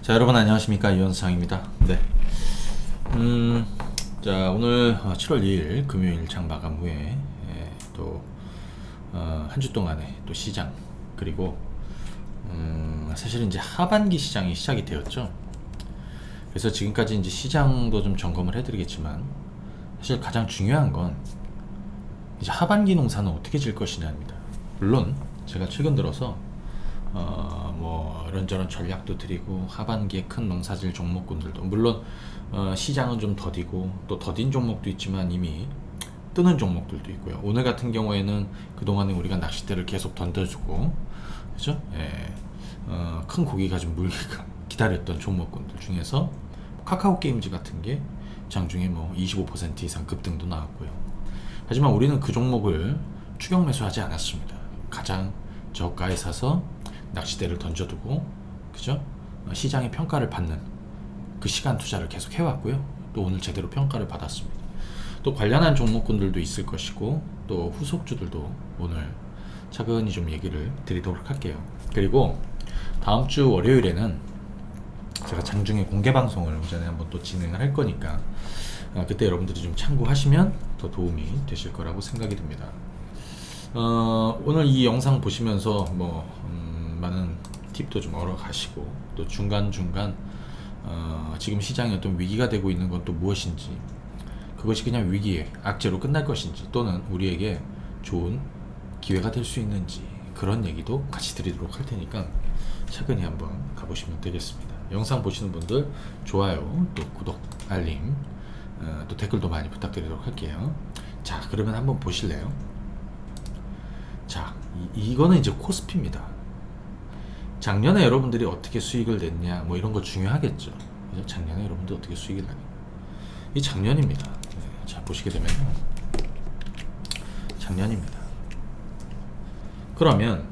자, 여러분 안녕하십니까, 유현상입니다. 네. 자, 오늘 7월 2일 금요일 장 마감 후에 또 한 주 동안의 또 시장, 그리고 사실은 이제 하반기 시장이 시작이 되었죠. 그래서 지금까지 이제 시장도 좀 점검을 해드리겠지만, 사실 가장 중요한 건 이제 하반기 농사는 어떻게 질 것이냐입니다. 물론 제가 최근 들어서 뭐 이런저런 전략도 드리고, 하반기에 큰 농사질 종목군들도 물론 시장은 좀 더디고, 또 더딘 종목도 있지만 이미 뜨는 종목들도 있고요. 오늘 같은 경우에는 그동안에 우리가 낚싯대를 계속 던져주고, 그죠? 큰 고기가 좀 물기가 기다렸던 종목군들 중에서 카카오 게임즈 같은 게 장중에 뭐 25% 이상 급등도 나왔고요. 하지만 우리는 그 종목을 추격 매수하지 않았습니다. 가장 저가에 사서 낚싯대를 던져두고, 그죠? 시장의 평가를 받는 그 시간 투자를 계속 해왔고요. 또 오늘 제대로 평가를 받았습니다. 또 관련한 종목군들도 있을 것이고, 또 후속주들도 오늘 차근히 좀 얘기를 드리도록 할게요. 그리고 다음 주 월요일에는 제가 장중에 공개 방송을 오전에 한번 또 진행을 할 거니까 그때 여러분들이 좀 참고하시면 더 도움이 되실 거라고 생각이 듭니다. 오늘 이 영상 보시면서 뭐 많은 팁도 좀 얻어가시고, 또 중간중간 지금 시장에 어떤 위기가 되고 있는 건 또 무엇인지, 그것이 그냥 위기의 악재로 끝날 것인지, 또는 우리에게 좋은 기회가 될 수 있는지, 그런 얘기도 같이 드리도록 할 테니까 차근히 한번 가보시면 되겠습니다. 영상 보시는 분들 좋아요, 또 구독, 알림, 또 댓글도 많이 부탁드리도록 할게요. 자, 그러면 한번 보실래요? 자, 이거는 이제 코스피입니다. 작년에 여러분들이 어떻게 수익을 냈냐, 뭐 이런 거 중요하겠죠. 그죠? 작년에 여러분들 어떻게 수익을 냈냐, 이 작년입니다. 자, 보시게 되면 작년입니다. 그러면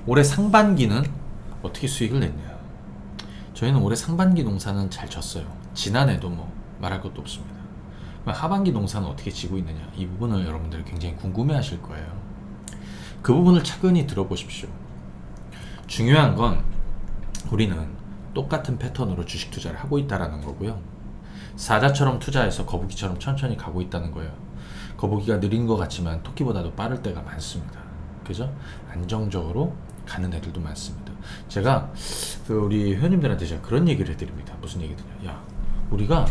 올해 상반기는 어떻게 수익을 냈냐? 저희는 올해 상반기 농사는 잘 졌어요. 지난해도 뭐 말할 것도 없습니다. 하반기 농사는 어떻게 지고 있느냐, 이 부분을 여러분들이 굉장히 궁금해 하실 거예요. 그 부분을 차근히 들어보십시오. 중요한 건 우리는 똑같은 패턴으로 주식 투자를 하고 있다라는 거고요. 사자처럼 투자해서 거북이처럼 천천히 가고 있다는 거예요. 거북이가 느린 것 같지만 토끼보다도 빠를 때가 많습니다. 그죠? 안정적으로 가는 애들도 많습니다. 제가 우리 회원님들한테 제가 그런 얘기를 해드립니다. 무슨 얘기들이냐? 야, 우리가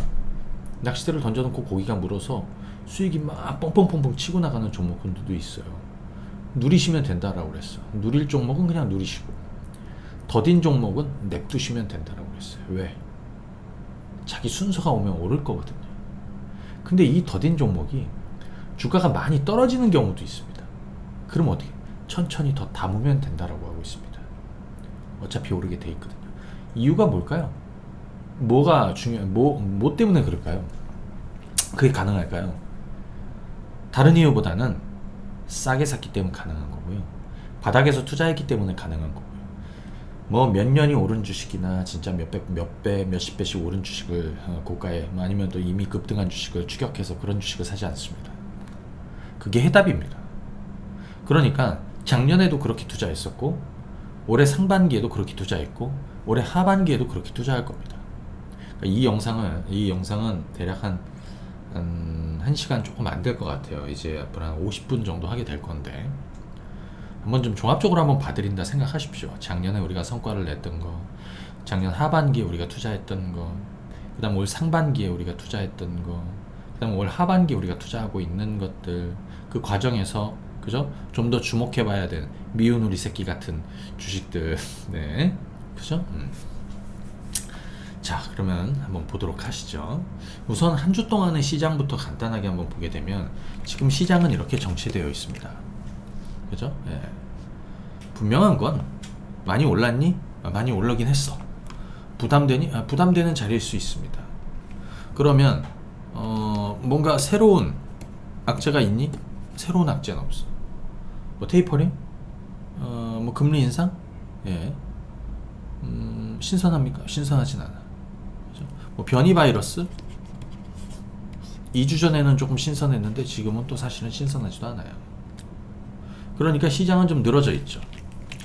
낚싯대를 던져놓고 고기가 물어서 수익이 막 뻥뻥뻥뻥 치고 나가는 종목들도 있어요. 누리시면 된다라고 그랬어. 누릴 종목은 그냥 누리시고, 더딘 종목은 냅두시면 된다라고 그랬어요. 왜? 자기 순서가 오면 오를 거거든요. 근데 이 더딘 종목이 주가가 많이 떨어지는 경우도 있습니다. 그럼 어떻게? 천천히 더 담으면 된다라고 하고 있습니다. 어차피 오르게 돼 있거든요. 이유가 뭘까요? 뭐가 중요해? 뭐 때문에 그럴까요? 그게 가능할까요? 다른 이유보다는 싸게 샀기 때문에 가능한 거고요. 바닥에서 투자했기 때문에 가능한 거고요. 뭐 몇 년이 오른 주식이나 진짜 몇십 배씩 오른 주식을 고가에, 아니면 또 이미 급등한 주식을 추격해서 그런 주식을 사지 않습니다. 그게 해답입니다. 그러니까 작년에도 그렇게 투자했었고, 올해 상반기에도 그렇게 투자했고, 올해 하반기에도 그렇게 투자할 겁니다. 그러니까 이 영상은 대략 한 1시간 조금 안 될 것 같아요. 이제 앞으로 한 50분 정도 하게 될 건데, 한번 좀 종합적으로 한번 봐드린다 생각하십시오. 작년에 우리가 성과를 냈던 거, 작년 하반기에 우리가 투자했던 거, 그 다음 올 상반기에 우리가 투자했던 거, 그 다음 올 하반기에 우리가 투자하고 있는 것들, 그 과정에서, 그죠? 좀 더 주목해 봐야 되는 미운 우리 새끼 같은 주식들. 네, 그죠? 자, 그러면 한번 보도록 하시죠. 우선 한 주 동안의 시장부터 간단하게 한번 보게 되면, 지금 시장은 이렇게 정체되어 있습니다. 그죠? 예. 분명한 건 많이 올랐니? 많이 올라긴 했어. 부담되니? 부담되는 자리일 수 있습니다. 그러면 뭔가 새로운 악재가 있니? 새로운 악재는 없어. 뭐 테이퍼링? 뭐 금리 인상? 예. 신선합니까? 신선하진 않아. 그죠? 뭐 변이 바이러스? 2주 전에는 조금 신선했는데 지금은 또 사실은 신선하지도 않아요. 그러니까 시장은 좀 늘어져 있죠.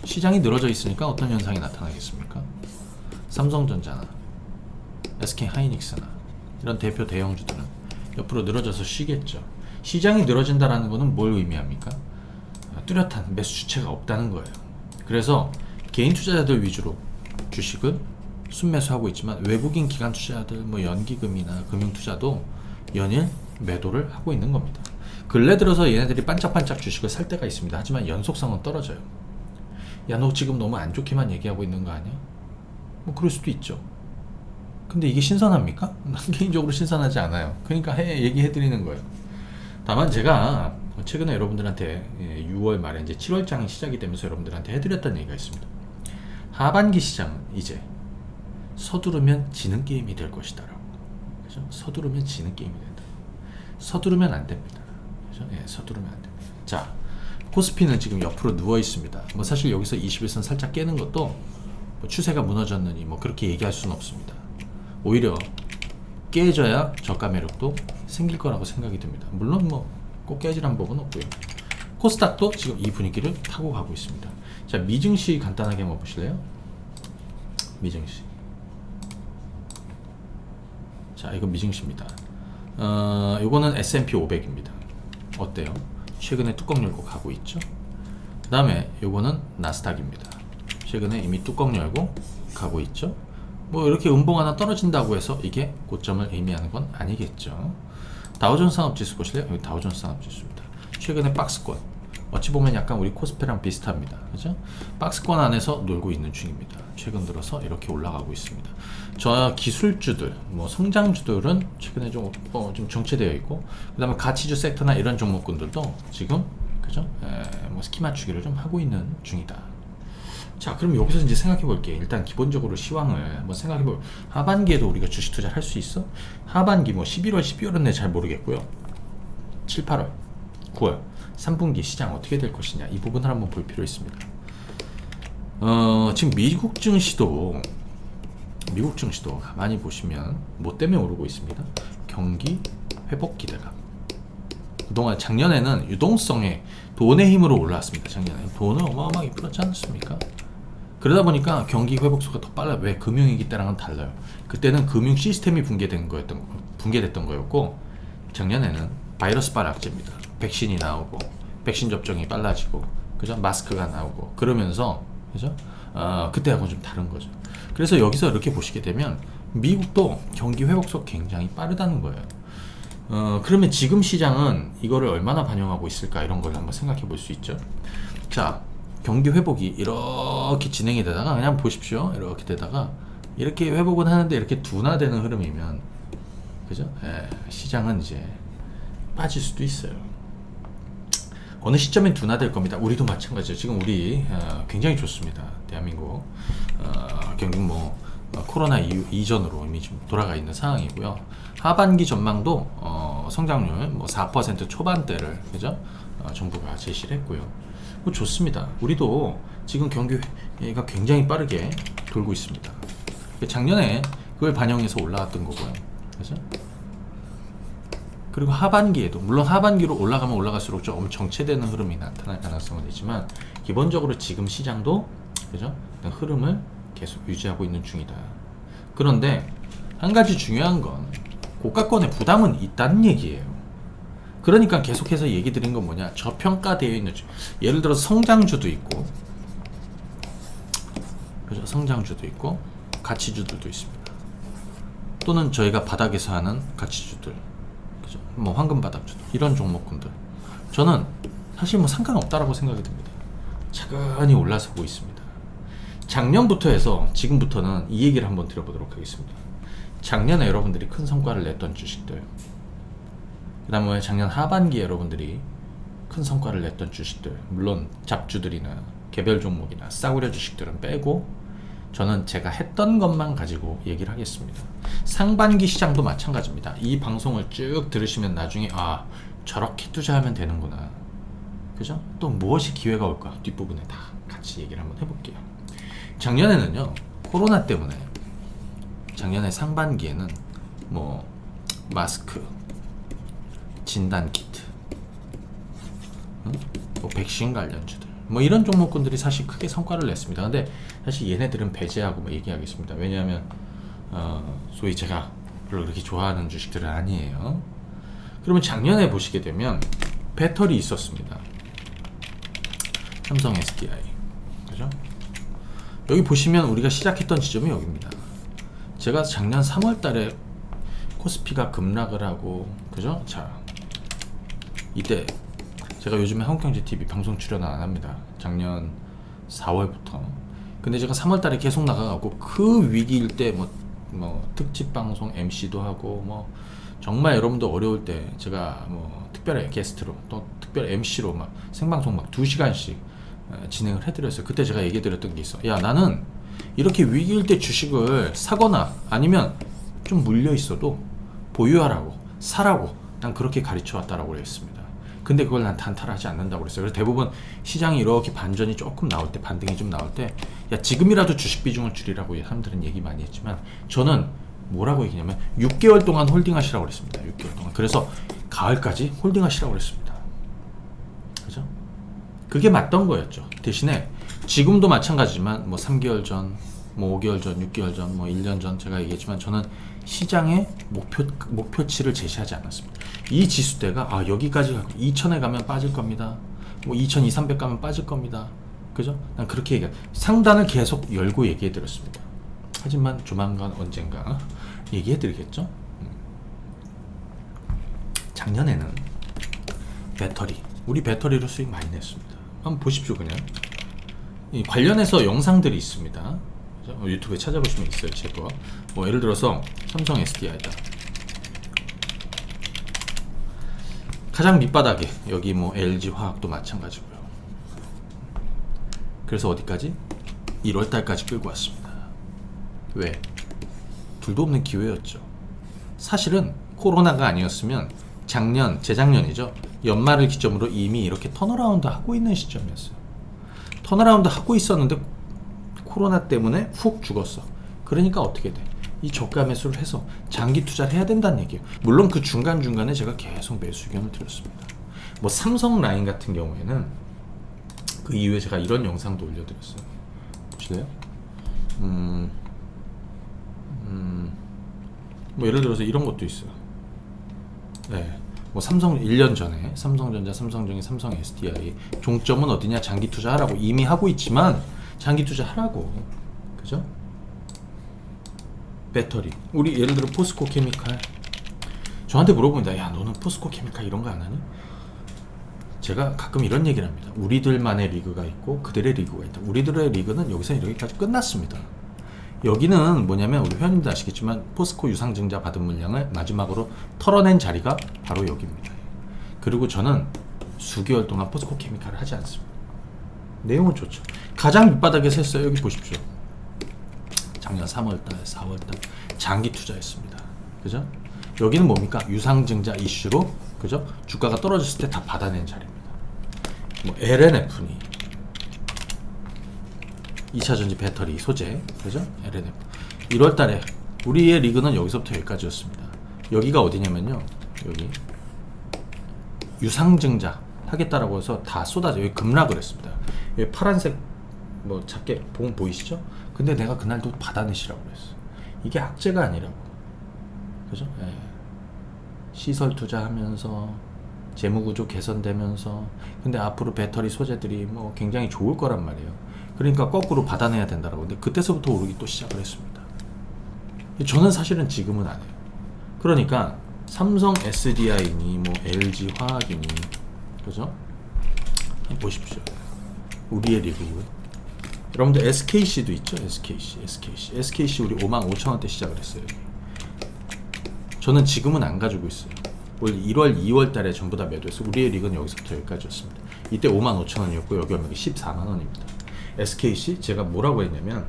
시장이 늘어져 있으니까 어떤 현상이 나타나겠습니까? 삼성전자나 SK하이닉스나 이런 대표 대형주들은 옆으로 늘어져서 쉬겠죠. 시장이 늘어진다는 것은 뭘 의미합니까? 뚜렷한 매수 주체가 없다는 거예요. 그래서 개인 투자자들 위주로 주식을 순매수하고 있지만 외국인 기관 투자자들, 뭐 연기금이나 금융투자도 연일 매도를 하고 있는 겁니다. 근래 들어서 얘네들이 반짝반짝 주식을 살 때가 있습니다. 하지만 연속성은 떨어져요. 야, 너 지금 너무 안 좋게만 얘기하고 있는 거 아니야? 뭐 그럴 수도 있죠. 근데 이게 신선합니까? 난 개인적으로 신선하지 않아요. 그러니까 얘기해드리는 거예요. 다만 제가 최근에 여러분들한테 6월 말에 이제 7월장이 시작이 되면서 여러분들한테 해드렸던 얘기가 있습니다. 하반기 시장은 이제 서두르면 지는 게임이 될 것이다 라고. 그죠? 서두르면 지는 게임이 된다. 서두르면 안 됩니다. 그죠? 예, 서두르면 안 됩니다. 자, 코스피는 지금 옆으로 누워 있습니다. 뭐 사실 여기서 21선 살짝 깨는 것도 뭐 추세가 무너졌느니 뭐 그렇게 얘기할 수는 없습니다. 오히려 깨져야 저가 매력도 생길 거라고 생각이 듭니다. 물론 뭐 꼭 깨지란 법은 없고요. 코스닥도 지금 이 분위기를 타고 가고 있습니다. 자, 미증시 간단하게 한번 보실래요? 미증시. 자, 이거 미증시입니다. 요거는 S&P 500입니다. 어때요? 최근에 뚜껑 열고 가고 있죠? 그 다음에 요거는 나스닥입니다. 최근에 이미 뚜껑 열고 가고 있죠? 뭐 이렇게 음봉 하나 떨어진다고 해서 이게 고점을 의미하는 건 아니겠죠. 다우존스 산업지수 보실래요? 여기 다우존스 산업지수입니다. 최근에 박스권, 어찌 보면 약간 우리 코스피랑 비슷합니다. 그죠? 박스권 안에서 놀고 있는 중입니다. 최근 들어서 이렇게 올라가고 있습니다. 저 기술주들, 뭐 성장주들은 최근에 좀 정체되어 있고, 그 다음에 가치주 섹터나 이런 종목군들도 지금 그죠? 뭐 스키 맞추기를 좀 하고 있는 중이다. 자, 그럼 여기서 이제 생각해 볼게. 일단 기본적으로 시황을 한번 생각해 볼. 하반기에도 우리가 주식 투자를 할 수 있어? 하반기 뭐 11월, 12월은 내 잘 모르겠고요. 7, 8월, 9월, 3분기 시장 어떻게 될 것이냐, 이 부분을 한번 볼 필요 있습니다. 지금 미국 증시도 가만히 보시면 뭐 때문에 오르고 있습니다. 경기 회복 기대감. 그동안 작년에는 유동성의 돈의 힘으로 올라왔습니다. 작년에 돈을 어마어마하게 풀었지 않습니까? 그러다 보니까 경기 회복수가 더 빨라요. 왜? 금융위기 때랑은 달라요. 그때는 금융 시스템이 붕괴됐던 거였고, 작년에는 바이러스 발악제입니다. 백신이 나오고, 백신 접종이 빨라지고, 그죠? 마스크가 나오고, 그러면서, 그죠? 그때하고는 좀 다른 거죠. 그래서 여기서 이렇게 보시게 되면, 미국도 경기 회복수가 굉장히 빠르다는 거예요. 그러면 지금 시장은 이거를 얼마나 반영하고 있을까, 이런 걸 한번 생각해 볼 수 있죠. 자, 경기 회복이 이렇게 진행이 되다가 그냥 보십시오. 이렇게 되다가 이렇게 회복은 하는데 이렇게 둔화되는 흐름이면, 그죠? 시장은 이제 빠질 수도 있어요. 어느 시점엔 둔화될 겁니다. 우리도 마찬가지죠. 지금 우리 굉장히 좋습니다. 대한민국 경기 뭐 코로나 이전으로 이미 좀 돌아가 있는 상황이고요. 하반기 전망도 성장률 뭐 4% 초반대를, 그죠? 정부가 제시를 했고요. 뭐 좋습니다. 우리도 지금 경기가 굉장히 빠르게 돌고 있습니다. 작년에 그걸 반영해서 올라왔던 거고요. 그죠? 그리고 하반기에도, 물론 하반기로 올라가면 올라갈수록 좀 정체되는 흐름이 나타날 가능성은 있지만, 기본적으로 지금 시장도, 그죠? 흐름을 계속 유지하고 있는 중이다. 그런데 한 가지 중요한 건 고가권의 부담은 있다는 얘기예요. 그러니까 계속해서 얘기 드린 건 뭐냐, 저평가되어 있는 주, 예를 들어서 성장주도 있고, 그죠? 성장주도 있고 가치주들도 있습니다. 또는 저희가 바닥에서 하는 가치주들, 그죠? 뭐 황금바닥주들, 이런 종목군들, 저는 사실 뭐 상관없다라고 생각이 듭니다. 차근히 올라서고 있습니다. 작년부터 해서 지금부터는 이 얘기를 한번 드려보도록 하겠습니다. 작년에 여러분들이 큰 성과를 냈던 주식들, 그 다음에 작년 하반기에 여러분들이 큰 성과를 냈던 주식들, 물론 잡주들이나 개별 종목이나 싸구려 주식들은 빼고, 저는 제가 했던 것만 가지고 얘기를 하겠습니다. 상반기 시장도 마찬가지입니다. 이 방송을 쭉 들으시면 나중에 저렇게 투자하면 되는구나, 그죠? 또 무엇이 기회가 올까, 뒷부분에 다 같이 얘기를 한번 해볼게요. 작년에는요, 코로나 때문에 작년에 상반기에는 뭐 마스크, 진단 키트, 뭐 백신 관련주들, 뭐 이런 종목군들이 사실 크게 성과를 냈습니다. 근데 사실 얘네들은 배제하고 뭐 얘기하겠습니다. 왜냐하면 소위 제가 별로 그렇게 좋아하는 주식들은 아니에요. 그러면 작년에 보시게 되면 배터리 있었습니다. 삼성 SDI, 그죠? 여기 보시면 우리가 시작했던 지점이 여기입니다. 제가 작년 3월달에 코스피가 급락을 하고, 그죠? 자, 이때 제가 요즘에 한국경제TV 방송 출연 안 합니다. 작년 4월부터. 근데 제가 3월달에 계속 나가고 그 위기일 때 뭐 특집 방송 MC도 하고 뭐 정말 여러분도 어려울 때 제가 뭐 특별히 게스트로 또 특별 MC로 막 생방송 막 2시간씩 진행을 해드렸어요. 그때 제가 얘기해드렸던 게 있어. 야, 나는 이렇게 위기일 때 주식을 사거나 아니면 좀 물려 있어도 보유하라고, 사라고 난 그렇게 가르쳐 왔다라고 했습니다. 근데 그걸 난 단타하지 않는다고 그랬어요. 그래서 대부분 시장이 이렇게 반전이 조금 나올 때, 반등이 좀 나올 때, 야, 지금이라도 주식 비중을 줄이라고 사람들은 얘기 많이 했지만 저는 뭐라고 얘기냐면 6개월 동안 홀딩 하시라고 그랬습니다. 6개월 동안. 그래서 가을까지 홀딩 하시라고 그랬습니다. 그죠? 그게 맞던 거였죠. 대신에 지금도 마찬가지지만 뭐 3개월 전, 뭐 5개월 전, 6개월 전, 뭐 1년 전 제가 얘기했지만 저는 시장의 목표치를 제시하지 않았습니다. 이 지수대가 여기까지 가고 2000에 가면 빠질 겁니다. 뭐 2200, 300 가면 빠질 겁니다. 그죠? 난 그렇게 상단을 계속 열고 얘기해 드렸습니다. 하지만 조만간 언젠가 얘기해 드리겠죠? 작년에는 우리 배터리로 수익 많이 냈습니다. 한번 보십시오. 그냥 이 관련해서 영상들이 있습니다. 유튜브에 찾아보시면 있어요. 제거 뭐 예를 들어서 삼성 SDI다. 가장 밑바닥에 여기 뭐 LG 화학도 마찬가지고요. 그래서 어디까지? 1월달까지 끌고 왔습니다. 왜? 둘도 없는 기회였죠. 사실은 코로나가 아니었으면 재작년이죠. 연말을 기점으로 이미 이렇게 턴어라운드 하고 있는 시점이었어요. 턴어라운드 하고 있었는데 코로나 때문에 훅 죽었어. 그러니까 어떻게 돼? 이 저가 매수를 해서 장기 투자를 해야 된다는 얘기예요. 물론 그 중간중간에 제가 계속 매수 의견을 드렸습니다. 뭐 삼성 라인 같은 경우에는 그 이후에 제가 이런 영상도 올려드렸어요. 보실래요? 뭐 예를 들어서 이런 것도 있어요. 네. 뭐 삼성 1년 전에 삼성전자, 삼성전기, 삼성 SDI 종점은 어디냐? 장기 투자하라고 이미 하고 있지만 장기 투자하라고. 그죠? 배터리. 우리 예를 들어 포스코 케미칼. 저한테 물어봅니다. 야, 너는 포스코 케미칼 이런 거 안 하니? 제가 가끔 이런 얘기를 합니다. 우리들만의 리그가 있고 그들의 리그가 있다. 우리들의 리그는 여기서 여기까지 끝났습니다. 여기는 뭐냐면 우리 회원님도 아시겠지만 포스코 유상증자 받은 물량을 마지막으로 털어낸 자리가 바로 여기입니다. 그리고 저는 수개월 동안 포스코 케미칼을 하지 않습니다. 내용은 좋죠. 가장 밑바닥에서 했어요. 여기 보십시오. 작년 3월달, 4월달 장기 투자했습니다. 그죠? 여기는 뭡니까? 유상증자 이슈로, 그죠? 주가가 떨어졌을 때 다 받아낸 자리입니다. 뭐 LNF니 2차전지 배터리 소재, 그죠? LNF 1월달에 우리의 리그는 여기서부터 여기까지였습니다. 여기가 어디냐면요, 여기 유상증자 하겠다라고 해서 다 쏟아져 여기 급락을 했습니다. 여기 파란색 뭐 작게 보이시죠? 근데 내가 그날도 받아내시라고 그랬어. 이게 악재가 아니라고. 그죠? 예. 시설 투자하면서 재무구조 개선되면서 근데 앞으로 배터리 소재들이 뭐 굉장히 좋을 거란 말이에요. 그러니까 거꾸로 받아내야 된다라고. 근데 그때서부터 오르기 또 시작을 했습니다. 저는 사실은 지금은 안 해요. 그러니까 삼성 SDI니 뭐 LG 화학이니, 그죠? 보십시오. 우리의 리그고요. 여러분들 SKC도 있죠? SKC 우리 55,000원대 시작을 했어요. 저는 지금은 안 가지고 있어요. 올 1월, 2월 달에 전부 다 매도해서 우리의 리그는 여기서부터 여기까지였습니다. 이때 55,000원이었고 여기 얼마 14만원입니다. SKC 제가 뭐라고 했냐면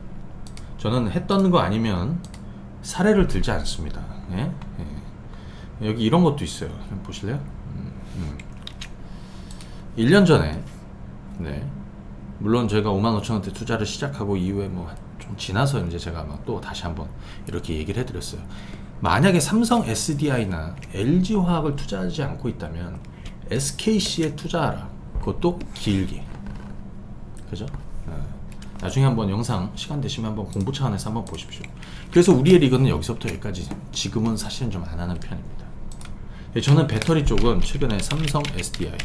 저는 했던 거 아니면 사례를 들지 않습니다. 예? 예. 여기 이런 것도 있어요. 보실래요? 1년 전에, 네, 물론 제가 55,000원대 투자를 시작하고 이후에 뭐 좀 지나서 이제 제가 막 또 다시 한번 이렇게 얘기를 해드렸어요. 만약에 삼성 SDI나 LG 화학을 투자하지 않고 있다면 SKC에 투자하라. 그것도 길게. 그죠? 나중에 한번 영상 시간 되시면 한번 공부 차원에서 한번 보십시오. 그래서 우리의 리그는 여기서부터 여기까지 지금은 사실은 좀 안 하는 편입니다. 저는 배터리 쪽은 최근에 삼성 SDI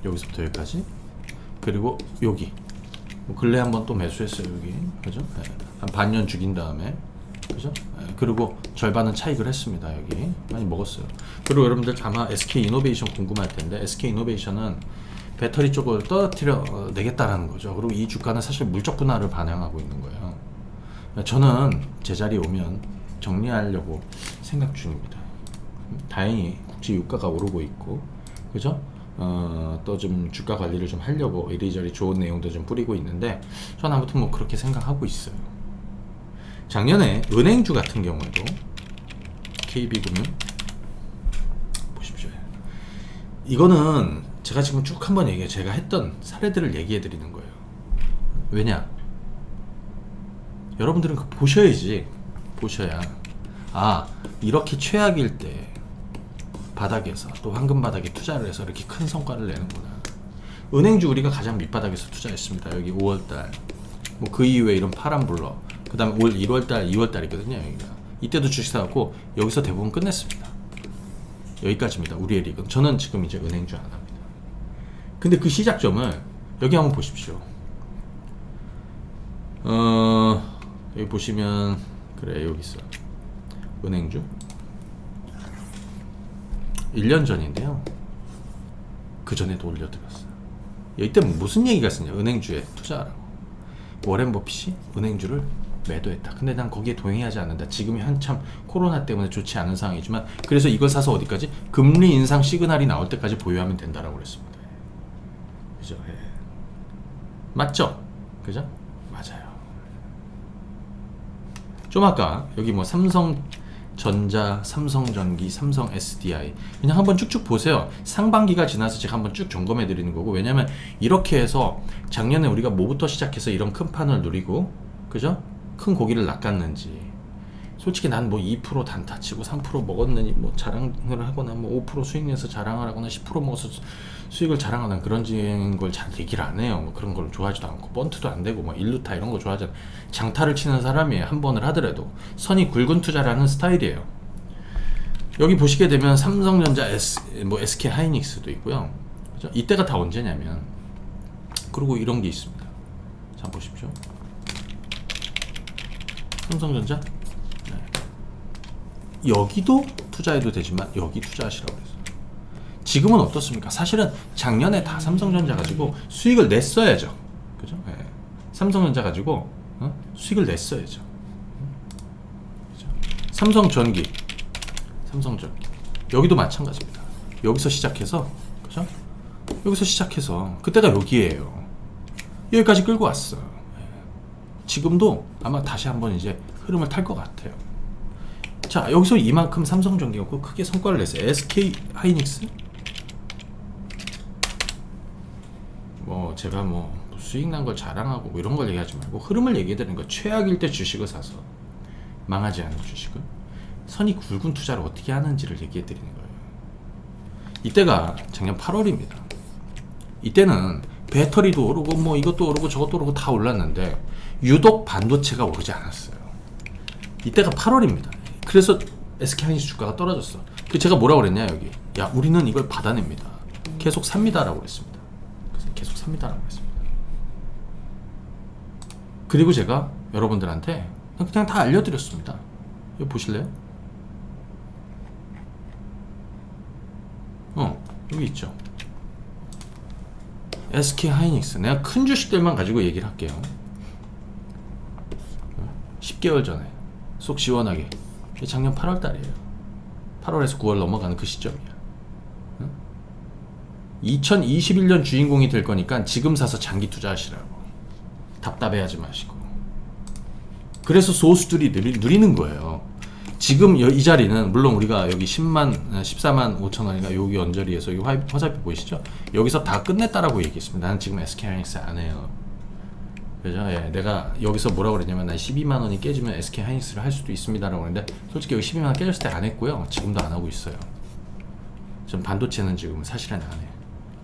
여기서부터 여기까지, 그리고 여기 근래 한번 또 매수했어요. 여기 그죠? 한 반년 죽인 다음에 그죠? 그리고 절반은 차익을 했습니다. 여기 많이 먹었어요. 그리고 여러분들 아마 SK이노베이션 궁금할 텐데, SK이노베이션은 배터리 쪽을 떨어뜨려 내겠다라는 거죠. 그리고 이 주가는 사실 물적 분할을 반영하고 있는 거예요. 저는 제자리에 오면 정리하려고 생각 중입니다. 다행히 국제 유가가 오르고 있고, 그죠? 또 좀 주가 관리를 좀 하려고 이리저리 좋은 내용도 좀 뿌리고 있는데, 저는 아무튼 뭐 그렇게 생각하고 있어요. 작년에 은행주 같은 경우에도 KB금융 보십시오. 이거는 제가 지금 쭉 한번 얘기해, 제가 했던 사례들을 얘기해 드리는 거예요. 왜냐? 여러분들은 그거 보셔야지. 보셔야 이렇게 최악일 때 바닥에서 또 황금 바닥에 투자를 해서 이렇게 큰 성과를 내는구나. 은행주 우리가 가장 밑바닥에서 투자했습니다. 여기 5월달 뭐 그 이후에 이런 파란블러, 그 다음에 올 1월달 2월달이거든요. 여기가 이때도 주식 사갖고 여기서 대부분 끝냈습니다. 여기까지입니다. 우리의 리그는. 저는 지금 이제 은행주 안 합니다. 근데 그 시작점을 여기 한번 보십시오. 여기 보시면 그래, 여기 있어. 은행주 1년 전인데요. 그 전에도 올려드렸어요. 이때 무슨 얘기가 있었냐? 은행주에 투자하라고. 워렌 버핏이 은행주를 매도했다. 근데 난 거기에 동의하지 않는다. 지금이 한참 코로나 때문에 좋지 않은 상황이지만, 그래서 이걸 사서 어디까지? 금리 인상 시그널이 나올 때까지 보유하면 된다라고 그랬습니다. 그죠? 예. 맞죠? 그죠? 맞아요. 좀 아까 여기 뭐 삼성전자, 삼성전기, 삼성 SDI 그냥 한번 쭉쭉 보세요. 상반기가 지나서 제가 한번 쭉 점검해 드리는 거고, 왜냐면 이렇게 해서 작년에 우리가 뭐부터 시작해서 이런 큰 판을 누리고, 그죠? 큰 고기를 낚았는지, 솔직히 난 뭐 2% 단타 치고 3% 먹었느니 뭐 자랑을 하거나 뭐 5% 수익 내서 자랑을 하거나 10% 먹어서 수익을 자랑하는 그런 걸 잘 얘기를 안 해요. 뭐 그런 걸 좋아하지도 않고, 번트도 안 되고 뭐 일루타 이런 거 좋아하잖아. 장타를 치는 사람이에요. 한 번을 하더라도 선이 굵은 투자를 하는 스타일이에요. 여기 보시게 되면 삼성전자, 뭐 SK 하이닉스도 있고요. 그죠? 이때가 다 언제냐면, 그리고 이런 게 있습니다. 자 보십시오. 삼성전자 여기도 투자해도 되지만 여기 투자하시라고 그랬어요. 지금은 어떻습니까? 사실은 작년에 다 삼성전자 가지고 수익을 냈어야죠. 그죠? 네. 삼성전자 가지고 수익을 냈어야죠. 그죠? 삼성전기 여기도 마찬가지입니다. 여기서 시작해서, 그죠? 여기서 시작해서 그때가 여기에요. 여기까지 끌고 왔어. 네. 지금도 아마 다시 한번 이제 흐름을 탈 것 같아요. 자, 여기서 이만큼 삼성전기가 크게 성과를 냈어요. SK 하이닉스 뭐 제가 뭐 수익 난 걸 자랑하고 뭐 이런 걸 얘기하지 말고 흐름을 얘기해 드리는 거. 최악일 때 주식을 사서 망하지 않은 주식을 선이 굵은 투자를 어떻게 하는지를 얘기해 드리는 거예요. 이때가 작년 8월입니다. 이때는 배터리도 오르고 뭐 이것도 오르고 저것도 오르고 다 올랐는데 유독 반도체가 오르지 않았어요. 이때가 8월입니다. 그래서 SK하이닉스 주가가 떨어졌어. 제가 뭐라고 그랬냐, 여기. 야, 우리는 이걸 받아냅니다. 계속 삽니다라고 그랬습니다. 그래서 계속 삽니다라고 그랬습니다. 그리고 제가 여러분들한테 그냥 다 알려드렸습니다. 이거 보실래요? 여기 있죠. SK하이닉스. 내가 큰 주식들만 가지고 얘기를 할게요. 10개월 전에 속 시원하게, 작년 8월 달이에요. 8월에서 9월 넘어가는 그 시점이야. 2021년 주인공이 될 거니까 지금 사서 장기 투자하시라고. 답답해하지 마시고. 그래서 소수들이 누리는 거예요. 지금 이 자리는 물론 우리가 여기 14만 5천 원인가 여기 언저리에서 여기 화살표 보이시죠? 여기서 다 끝냈다라고 얘기했습니다. 나는 지금 SK하이닉스 안 해요. 그죠? 예, 내가 여기서 뭐라고 그랬냐면, 난 12만 원이 깨지면 SK하이닉스를 할 수도 있습니다라고 했는데, 솔직히 여기 12만 원 깨졌을 때 안 했고요. 지금도 안 하고 있어요. 전 반도체는 지금 사실은 안 해요.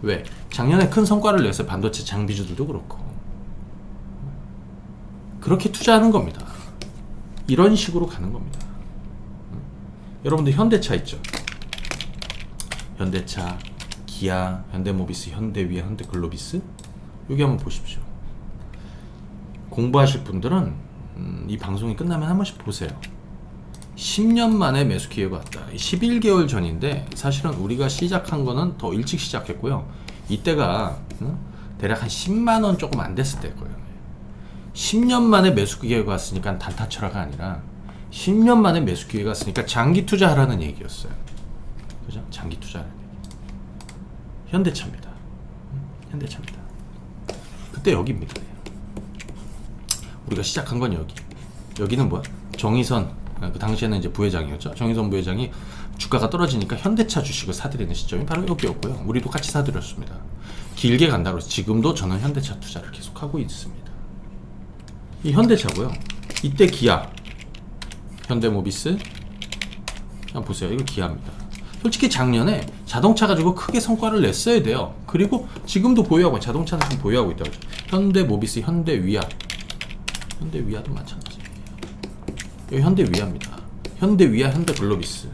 왜? 작년에 큰 성과를 내서 반도체 장비주들도 그렇고 그렇게 투자하는 겁니다. 이런 식으로 가는 겁니다. 여러분들 현대차 있죠? 현대차, 기아, 현대모비스, 현대위아, 현대글로비스 여기 한번 보십시오. 공부하실 분들은 이 방송이 끝나면 한 번씩 보세요. 10년 만에 매수 기회가 왔다. 11개월 전인데 사실은 우리가 시작한 거는 더 일찍 시작했고요. 이때가 대략 한 10만원 조금 안 됐을 때일 거예요. 10년 만에 매수 기회가 왔으니까 단타철화가 아니라 10년 만에 매수 기회가 왔으니까 장기 투자하라는 얘기였어요. 그죠? 장기 투자하라는 얘기. 현대차입니다. 현대차입니다. 그때 여기입니다. 우리가 시작한 건 여기. 여기는 뭐야? 정의선. 그 당시에는 이제 부회장이었죠. 정의선 부회장이 주가가 떨어지니까 현대차 주식을 사들이는 시점이 바로 여기였고요. 우리도 같이 사들였습니다. 길게 간다고 해서 지금도 저는 현대차 투자를 계속하고 있습니다. 이 현대차고요. 이때 기아, 현대모비스. 한번 보세요. 이거 기아입니다. 솔직히 작년에 자동차 가지고 크게 성과를 냈어야 돼요. 그리고 지금도 보유하고 자동차는 지금 보유하고 있다고 하죠. 현대모비스, 현대위아. 현대위아도 마찬가지예요. 여기 현대위아입니다. 현대위아, 현대글로비스.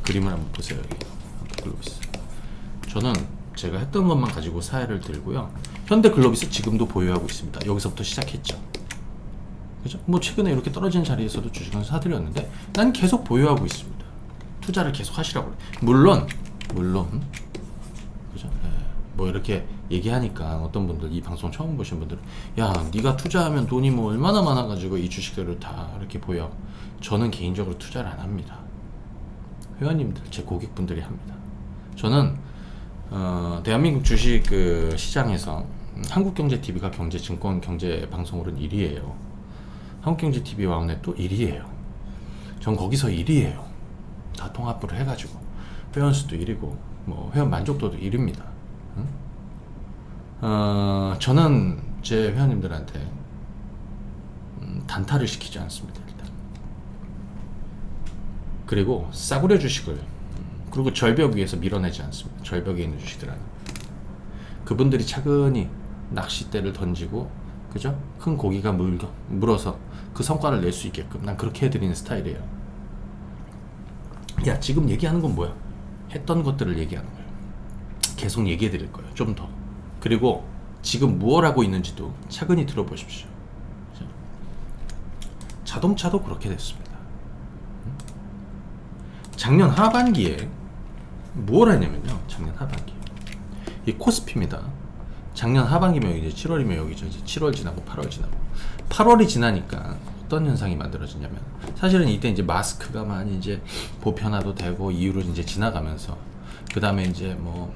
그림을 한번 보세요. 여기 현대글로비스. 저는 제가 했던 것만 가지고 사례를 들고요. 현대글로비스 지금도 보유하고 있습니다. 여기서부터 시작했죠. 그죠? 뭐 최근에 이렇게 떨어진 자리에서도 주식은 사들였는데 난 계속 보유하고 있습니다. 투자를 계속 하시라고 그래. 물론 그죠? 네. 뭐 이렇게 얘기하니까 어떤 분들 이 방송 처음 보신 분들은 야 네가 투자하면 돈이 뭐 얼마나 많아가지고 이 주식들을 다 이렇게 보유하고 저는 개인적으로 투자를 안 합니다. 회원님들 제 고객분들이 합니다. 저는 대한민국 주식 그 시장에서 한국경제TV가 경제증권 경제방송으로는 1위예요. 한국경제TV 와우넷도 1위예요. 전 거기서 1위예요. 다 통합을 해가지고 회원수도 1위고 뭐 회원 만족도도 1위입니다. 저는 제 회원님들한테 단타를 시키지 않습니다. 일단. 그리고 싸구려 주식을 그리고 절벽 위에서 밀어내지 않습니다. 절벽에 있는 주식들은 그분들이 차근히 낚싯대를 던지고 그죠? 큰 고기가 물어서 그 성과를 낼 수 있게끔 난 그렇게 해드리는 스타일이에요. 야 지금 얘기하는 건 뭐야? 했던 것들을 얘기하는 거예요. 계속 얘기해 드릴 거예요. 좀 더. 그리고 지금 무엇 하고 있는지도 차근히 들어보십시오. 자동차도 그렇게 됐습니다. 작년 하반기에 뭘 했냐면요. 작년 하반기 이 코스피입니다. 작년 하반기면 이제 7월이면 여기죠. 이제 7월 지나고 8월 지나고 8월이 지나니까 어떤 현상이 만들어지냐면 사실은 이때 이제 마스크가 많이 이제 보편화도 되고 이후로 이제 지나가면서 그 다음에 이제 뭐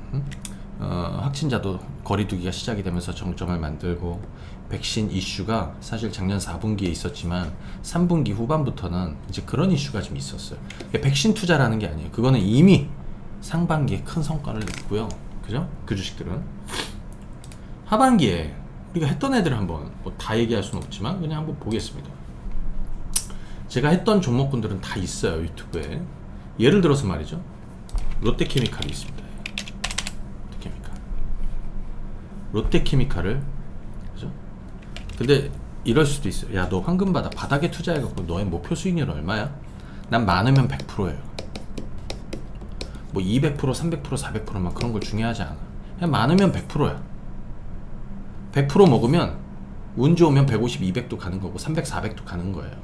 확진자도 거리두기가 시작이 되면서 정점을 만들고 백신 이슈가 사실 작년 4분기에 있었지만 3분기 후반부터는 이제 그런 이슈가 좀 있었어요. 백신 투자라는 게 아니에요. 그거는 이미 상반기에 큰 성과를 냈고요. 그죠? 그 주식들은 하반기에 우리가 했던 애들 한번 뭐 다 얘기할 수는 없지만 그냥 한번 보겠습니다. 제가 했던 종목군들은 다 있어요. 유튜브에. 예를 들어서 말이죠. 롯데케미칼이 있습니다. 롯데케미칼을 그죠? 근데 이럴 수도 있어요. 야 너 황금 바닥에 투자해갖고 너의 목표 수익률 얼마야? 난 많으면 100%예요. 뭐 200%, 300%, 400%만 그런 걸 중요하지 않아. 그냥 많으면 100%야. 100% 먹으면 운 좋으면 150, 200도 가는 거고 300, 400도 가는 거예요.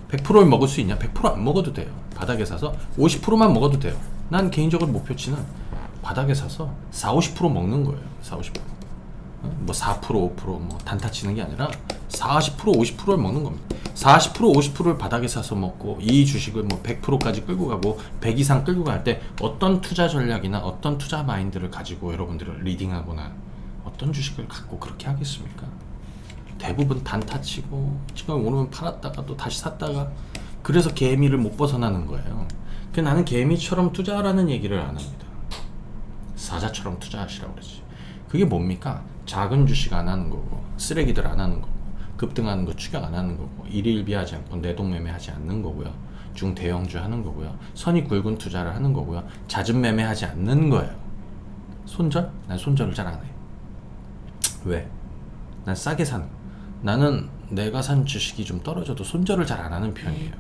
100%를 먹을 수 있냐? 100%안 먹어도 돼요. 바닥에 사서 50%만 먹어도 돼요. 난 개인적으로 목표치는 바닥에 사서 4, 50% 먹는 거예요. 4, 50%. 뭐 4%, 5% 뭐 단타 치는 게 아니라 40%, 50%를 먹는 겁니다. 40%, 50%를 바닥에 사서 먹고 이 주식을 뭐 100%까지 끌고 가고 100 이상 끌고 갈 때 어떤 투자 전략이나 어떤 투자 마인드를 가지고 여러분들을 리딩하거나 어떤 주식을 갖고 그렇게 하겠습니까? 대부분 단타 치고 지금 오르면 팔았다가 또 다시 샀다가 그래서 개미를 못 벗어나는 거예요. 그 나는 개미처럼 투자하라는 얘기를 안 합니다. 사자처럼 투자하시라고 그러지. 그게 뭡니까? 작은 주식 안 하는 거고 쓰레기들 안 하는 거고 급등하는 거 추격 안 하는 거고 일일비하지 않고 내동매매하지 않는 거고요. 중대형주 하는 거고요. 선이 굵은 투자를 하는 거고요. 잦은 매매하지 않는 거예요. 손절? 난 손절을 잘 안 해. 왜? 난 싸게 산. 나는 내가 산 주식이 좀 떨어져도 손절을 잘 안 하는 편이에요.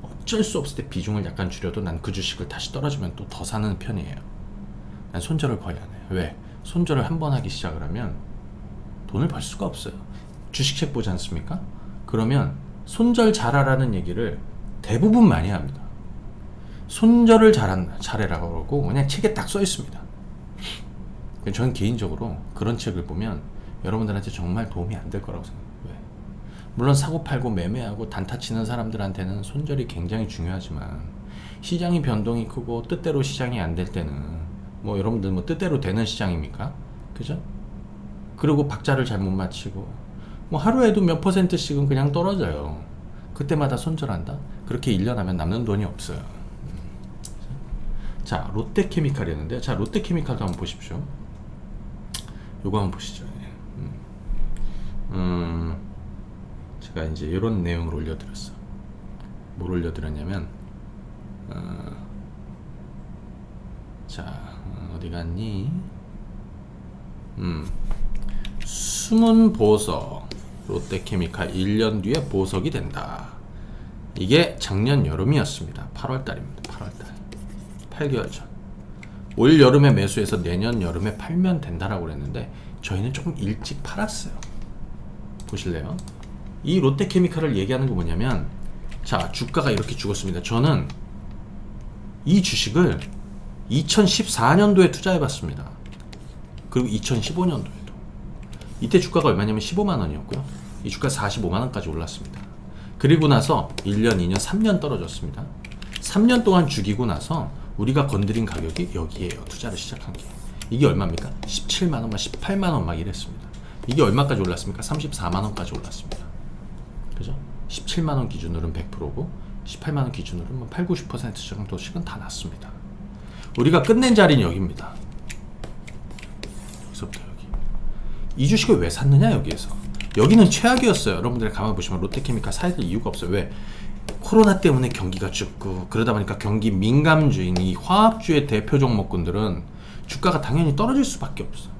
어쩔 수 없을 때 비중을 약간 줄여도 난 그 주식을 다시 떨어지면 또 더 사는 편이에요. 난 손절을 거의 안 해요. 왜? 손절을 한 번 하기 시작을 하면 돈을 벌 수가 없어요. 주식책 보지 않습니까? 그러면 손절 잘하라는 얘기를 대부분 많이 합니다. 손절을 잘해라고 그러고 그냥 책에 딱 써 있습니다. 저는 개인적으로 그런 책을 보면 여러분들한테 정말 도움이 안 될 거라고 생각해요. 왜? 물론 사고 팔고 매매하고 단타 치는 사람들한테는 손절이 굉장히 중요하지만 시장이 변동이 크고 뜻대로 시장이 안 될 때는 뭐 여러분들 뭐 뜻대로 되는 시장입니까? 그죠? 그리고 박자를 잘못 맞추고 뭐 하루에도 몇 %씩은 그냥 떨어져요. 그때마다 손절한다? 그렇게 1년 하면 남는 돈이 없어요. 자, 롯데케미칼이었는데, 자, 롯데케미칼도 한번 보십시오. 요거 한번 보시죠. 제가 이제 이런 내용을 올려드렸어. 뭘 올려드렸냐면, 자, 어디 갔니? 숨은 보석. 롯데케미칼 1년 뒤에 보석이 된다. 이게 작년 여름이었습니다. 8월달입니다. 8월달. 8개월 전. 올 여름에 매수해서 내년 여름에 팔면 된다라고 그랬는데 저희는 조금 일찍 팔았어요. 보실래요? 이 롯데케미칼을 얘기하는 거 뭐냐면, 자, 주가가 이렇게 죽었습니다. 저는 이 주식을 2014년도에 투자해봤습니다. 그리고 2015년도에도. 이때 주가가 얼마냐면 15만원이었고요. 이 주가 45만원까지 올랐습니다. 그리고 나서 1년, 2년, 3년 떨어졌습니다. 3년 동안 죽이고 나서 우리가 건드린 가격이 여기에요. 투자를 시작한 게. 이게 얼마입니까? 17만원, 18만원 막 이랬습니다. 이게 얼마까지 올랐습니까? 34만원까지 올랐습니다. 그죠? 17만원 기준으로는 100%고 18만원 기준으로는 뭐 8, 90% 정도씩은 다 났습니다. 우리가 끝낸 자리는 여기입니다. 여기서부터 여기. 이 주식을 왜 샀느냐 여기에서. 여기는 최악이었어요. 여러분들이 가만 보시면 롯데케미칼 사야 될 이유가 없어요. 왜? 코로나 때문에 경기가 죽고 그러다 보니까 경기 민감주인 이 화학주의 대표 종목군들은 주가가 당연히 떨어질 수밖에 없어.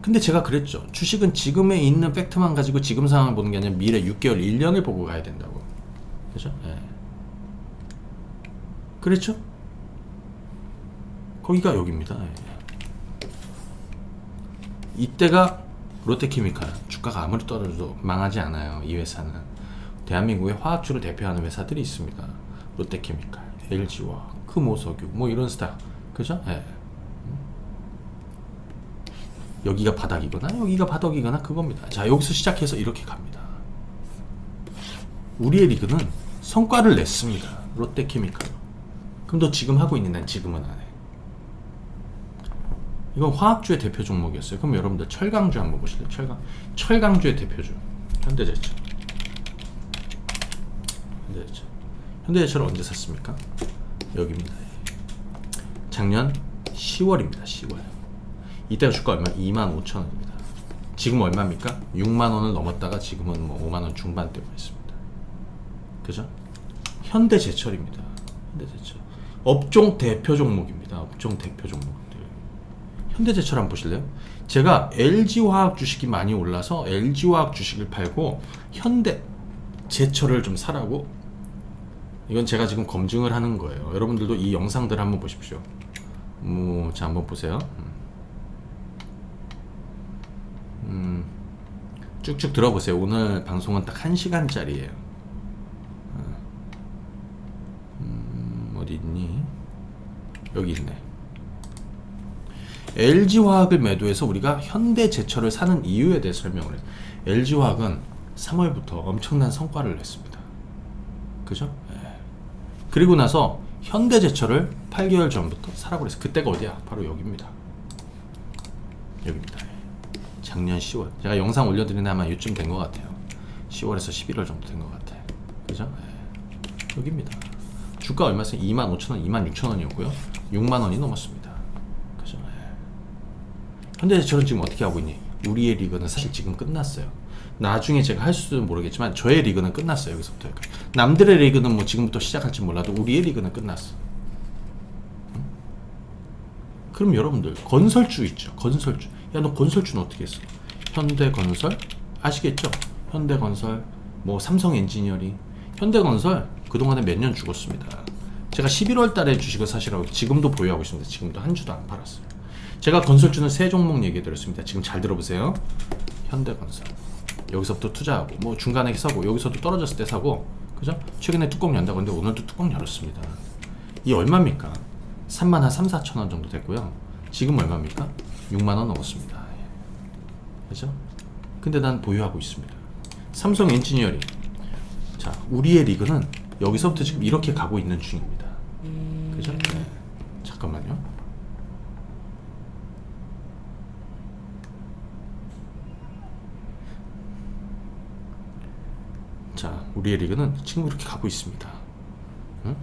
근데 제가 그랬죠. 주식은 지금에 있는 팩트만 가지고 지금 상황을 보는 게 아니라 미래 6개월, 1년을 보고 가야 된다고. 그죠? 네. 그랬죠? 거기가 여기입니다. 네. 이때가 롯데케미칼 주가가 아무리 떨어져도 망하지 않아요. 이 회사는 대한민국의 화학주를 대표하는 회사들이 있습니다. 롯데케미칼, LG화학, 금호석유 뭐 이런 스타. 그죠? 네. 여기가 바닥이거나 여기가 바닥이거나 그겁니다. 자, 여기서 시작해서 이렇게 갑니다. 우리의 리그는 성과를 냈습니다. 롯데케미칼. 그럼 너 지금 하고 있니? 난 지금은 안 해. 이건 화학주의 대표 종목이었어요. 그럼 여러분들 철강주 한번 보실래요? 철강주의 대표주 현대제철. 현대제철을 언제 샀습니까? 여기입니다. 작년 10월입니다. 10월. 이때가 주가 얼마? 25,000원입니다. 지금 얼마입니까? 6만원을 넘었다가 지금은 뭐 5만원 중반대고 있습니다. 그죠? 현대제철입니다. 현대제철. 업종 대표 종목입니다. 업종 대표 종목들. 현대제철 한번 보실래요? 제가 LG화학 주식이 많이 올라서 LG화학 주식을 팔고 현대제철을 좀 사라고. 이건 제가 지금 검증을 하는 거예요. 여러분들도 이 영상들 한번 보십시오. 자, 한번 보세요. 쭉쭉 들어보세요. 오늘 방송은 딱 1시간짜리예요. 어디 있니? 여기 있네. LG화학을 매도해서 우리가 현대제철을 사는 이유에 대해 설명을 해요. LG화학은 3월부터 엄청난 성과를 냈습니다. 그죠? 네. 그리고 나서 현대제철을 8개월 전부터 사라고 그랬어요. 그때가 어디야? 바로 여기입니다. 여기입니다. 작년 10월. 제가 영상 올려드리는 아마 요쯤 된 것 같아요. 10월에서 11월 정도 된 것 같아요. 그죠? 네. 여기입니다. 주가 얼마였어요? 25,000원, 26,000원이었고요. 6만원이 넘었습니다. 그죠? 네. 현대제철은 지금 어떻게 하고 있니? 우리의 리그는 사실 지금 끝났어요. 나중에 제가 할 수도 모르겠지만 저의 리그는 끝났어요. 여기서부터 여기까지. 남들의 리그는 뭐 지금부터 시작할지 몰라도 우리의 리그는 끝났어. 그럼 여러분들 건설주 있죠. 건설주. 야, 너 건설주는 어떻게 했어? 현대건설 아시겠죠? 현대건설, 뭐 삼성엔지니어링. 현대건설 그동안에 몇 년 죽었습니다. 제가 11월 달에 주식을 사시라고 지금도 보유하고 있습니다. 지금도 한 주도 안 팔았어요. 제가 건설주는 세 종목 얘기해 드렸습니다. 지금 잘 들어보세요. 현대건설. 여기서부터 투자하고, 뭐 중간에 사고, 여기서도 떨어졌을 때 사고, 그죠? 최근에 뚜껑 연다고 했는데 오늘도 뚜껑 열었습니다. 이 얼마입니까? 3만 한 3, 4천 원 정도 됐고요. 지금 얼마입니까? 6만 원 넘었습니다. 그죠? 근데 난 보유하고 있습니다. 삼성 엔지니어링. 자, 우리의 리그는 여기서부터 지금 이렇게 가고 있는 중입니다. 그죠? 네. 잠깐만요. 자, 우리의 리그는 지금 이렇게 가고 있습니다. 응?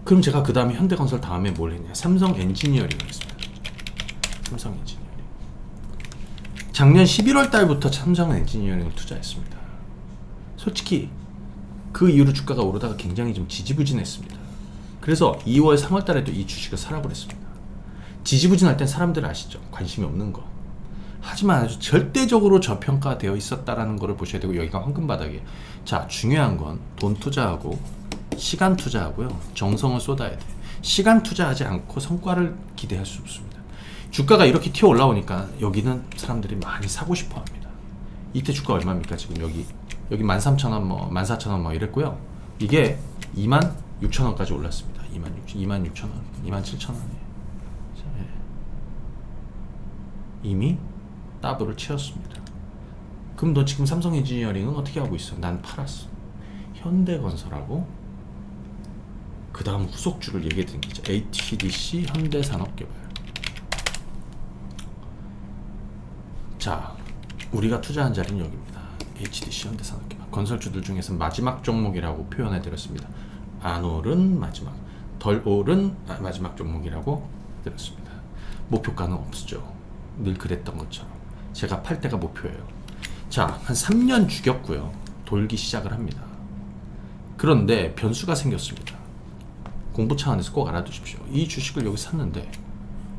그럼 제가 그 다음에 현대건설 다음에 뭘 했냐? 삼성 엔지니어링 했습니다. 삼성 엔지니어링. 작년 11월 달부터 삼성 엔지니어링을 투자했습니다. 솔직히 그 이후로 주가가 오르다가 굉장히 좀 지지부진했습니다. 그래서 2월, 3월 달에도 이 주식을 사라고 그랬습니다. 지지부진할 땐 사람들 아시죠? 관심이 없는 거. 하지만 아주 절대적으로 저평가되어 있었다라는 것을 보셔야 되고, 여기가 황금바닥이에요. 자, 중요한 건 돈 투자하고 시간 투자하고요, 정성을 쏟아야 돼. 시간 투자하지 않고 성과를 기대할 수 없습니다. 주가가 이렇게 튀어 올라오니까 여기는 사람들이 많이 사고 싶어 합니다. 이때 주가 얼마입니까? 지금 여기 13,000원, 뭐 14,000원 뭐 이랬고요. 이게 26,000원까지 올랐습니다. 26,000원, 27,000원이에요. 이미 더블을 채웠습니다. 그럼 너 지금 삼성 엔지니어링은 어떻게 하고 있어? 난 팔았어. 현대건설하고 그 다음 후속주를 얘기해 드린 게 있죠. HDC 현대산업개발. 자, 우리가 투자한 자리는 여기입니다. HDC 현대산업개발. 건설주들 중에서 마지막 종목이라고 표현해 드렸습니다. 안 오른 마지막, 덜 오른 마지막 종목이라고 드렸습니다. 목표가는 없죠. 늘 그랬던 것처럼 제가 팔 때가 목표예요. 자, 한 3년 죽였고요. 돌기 시작을 합니다. 그런데 변수가 생겼습니다. 공부 차원에서 꼭 알아두십시오. 이 주식을 여기 샀는데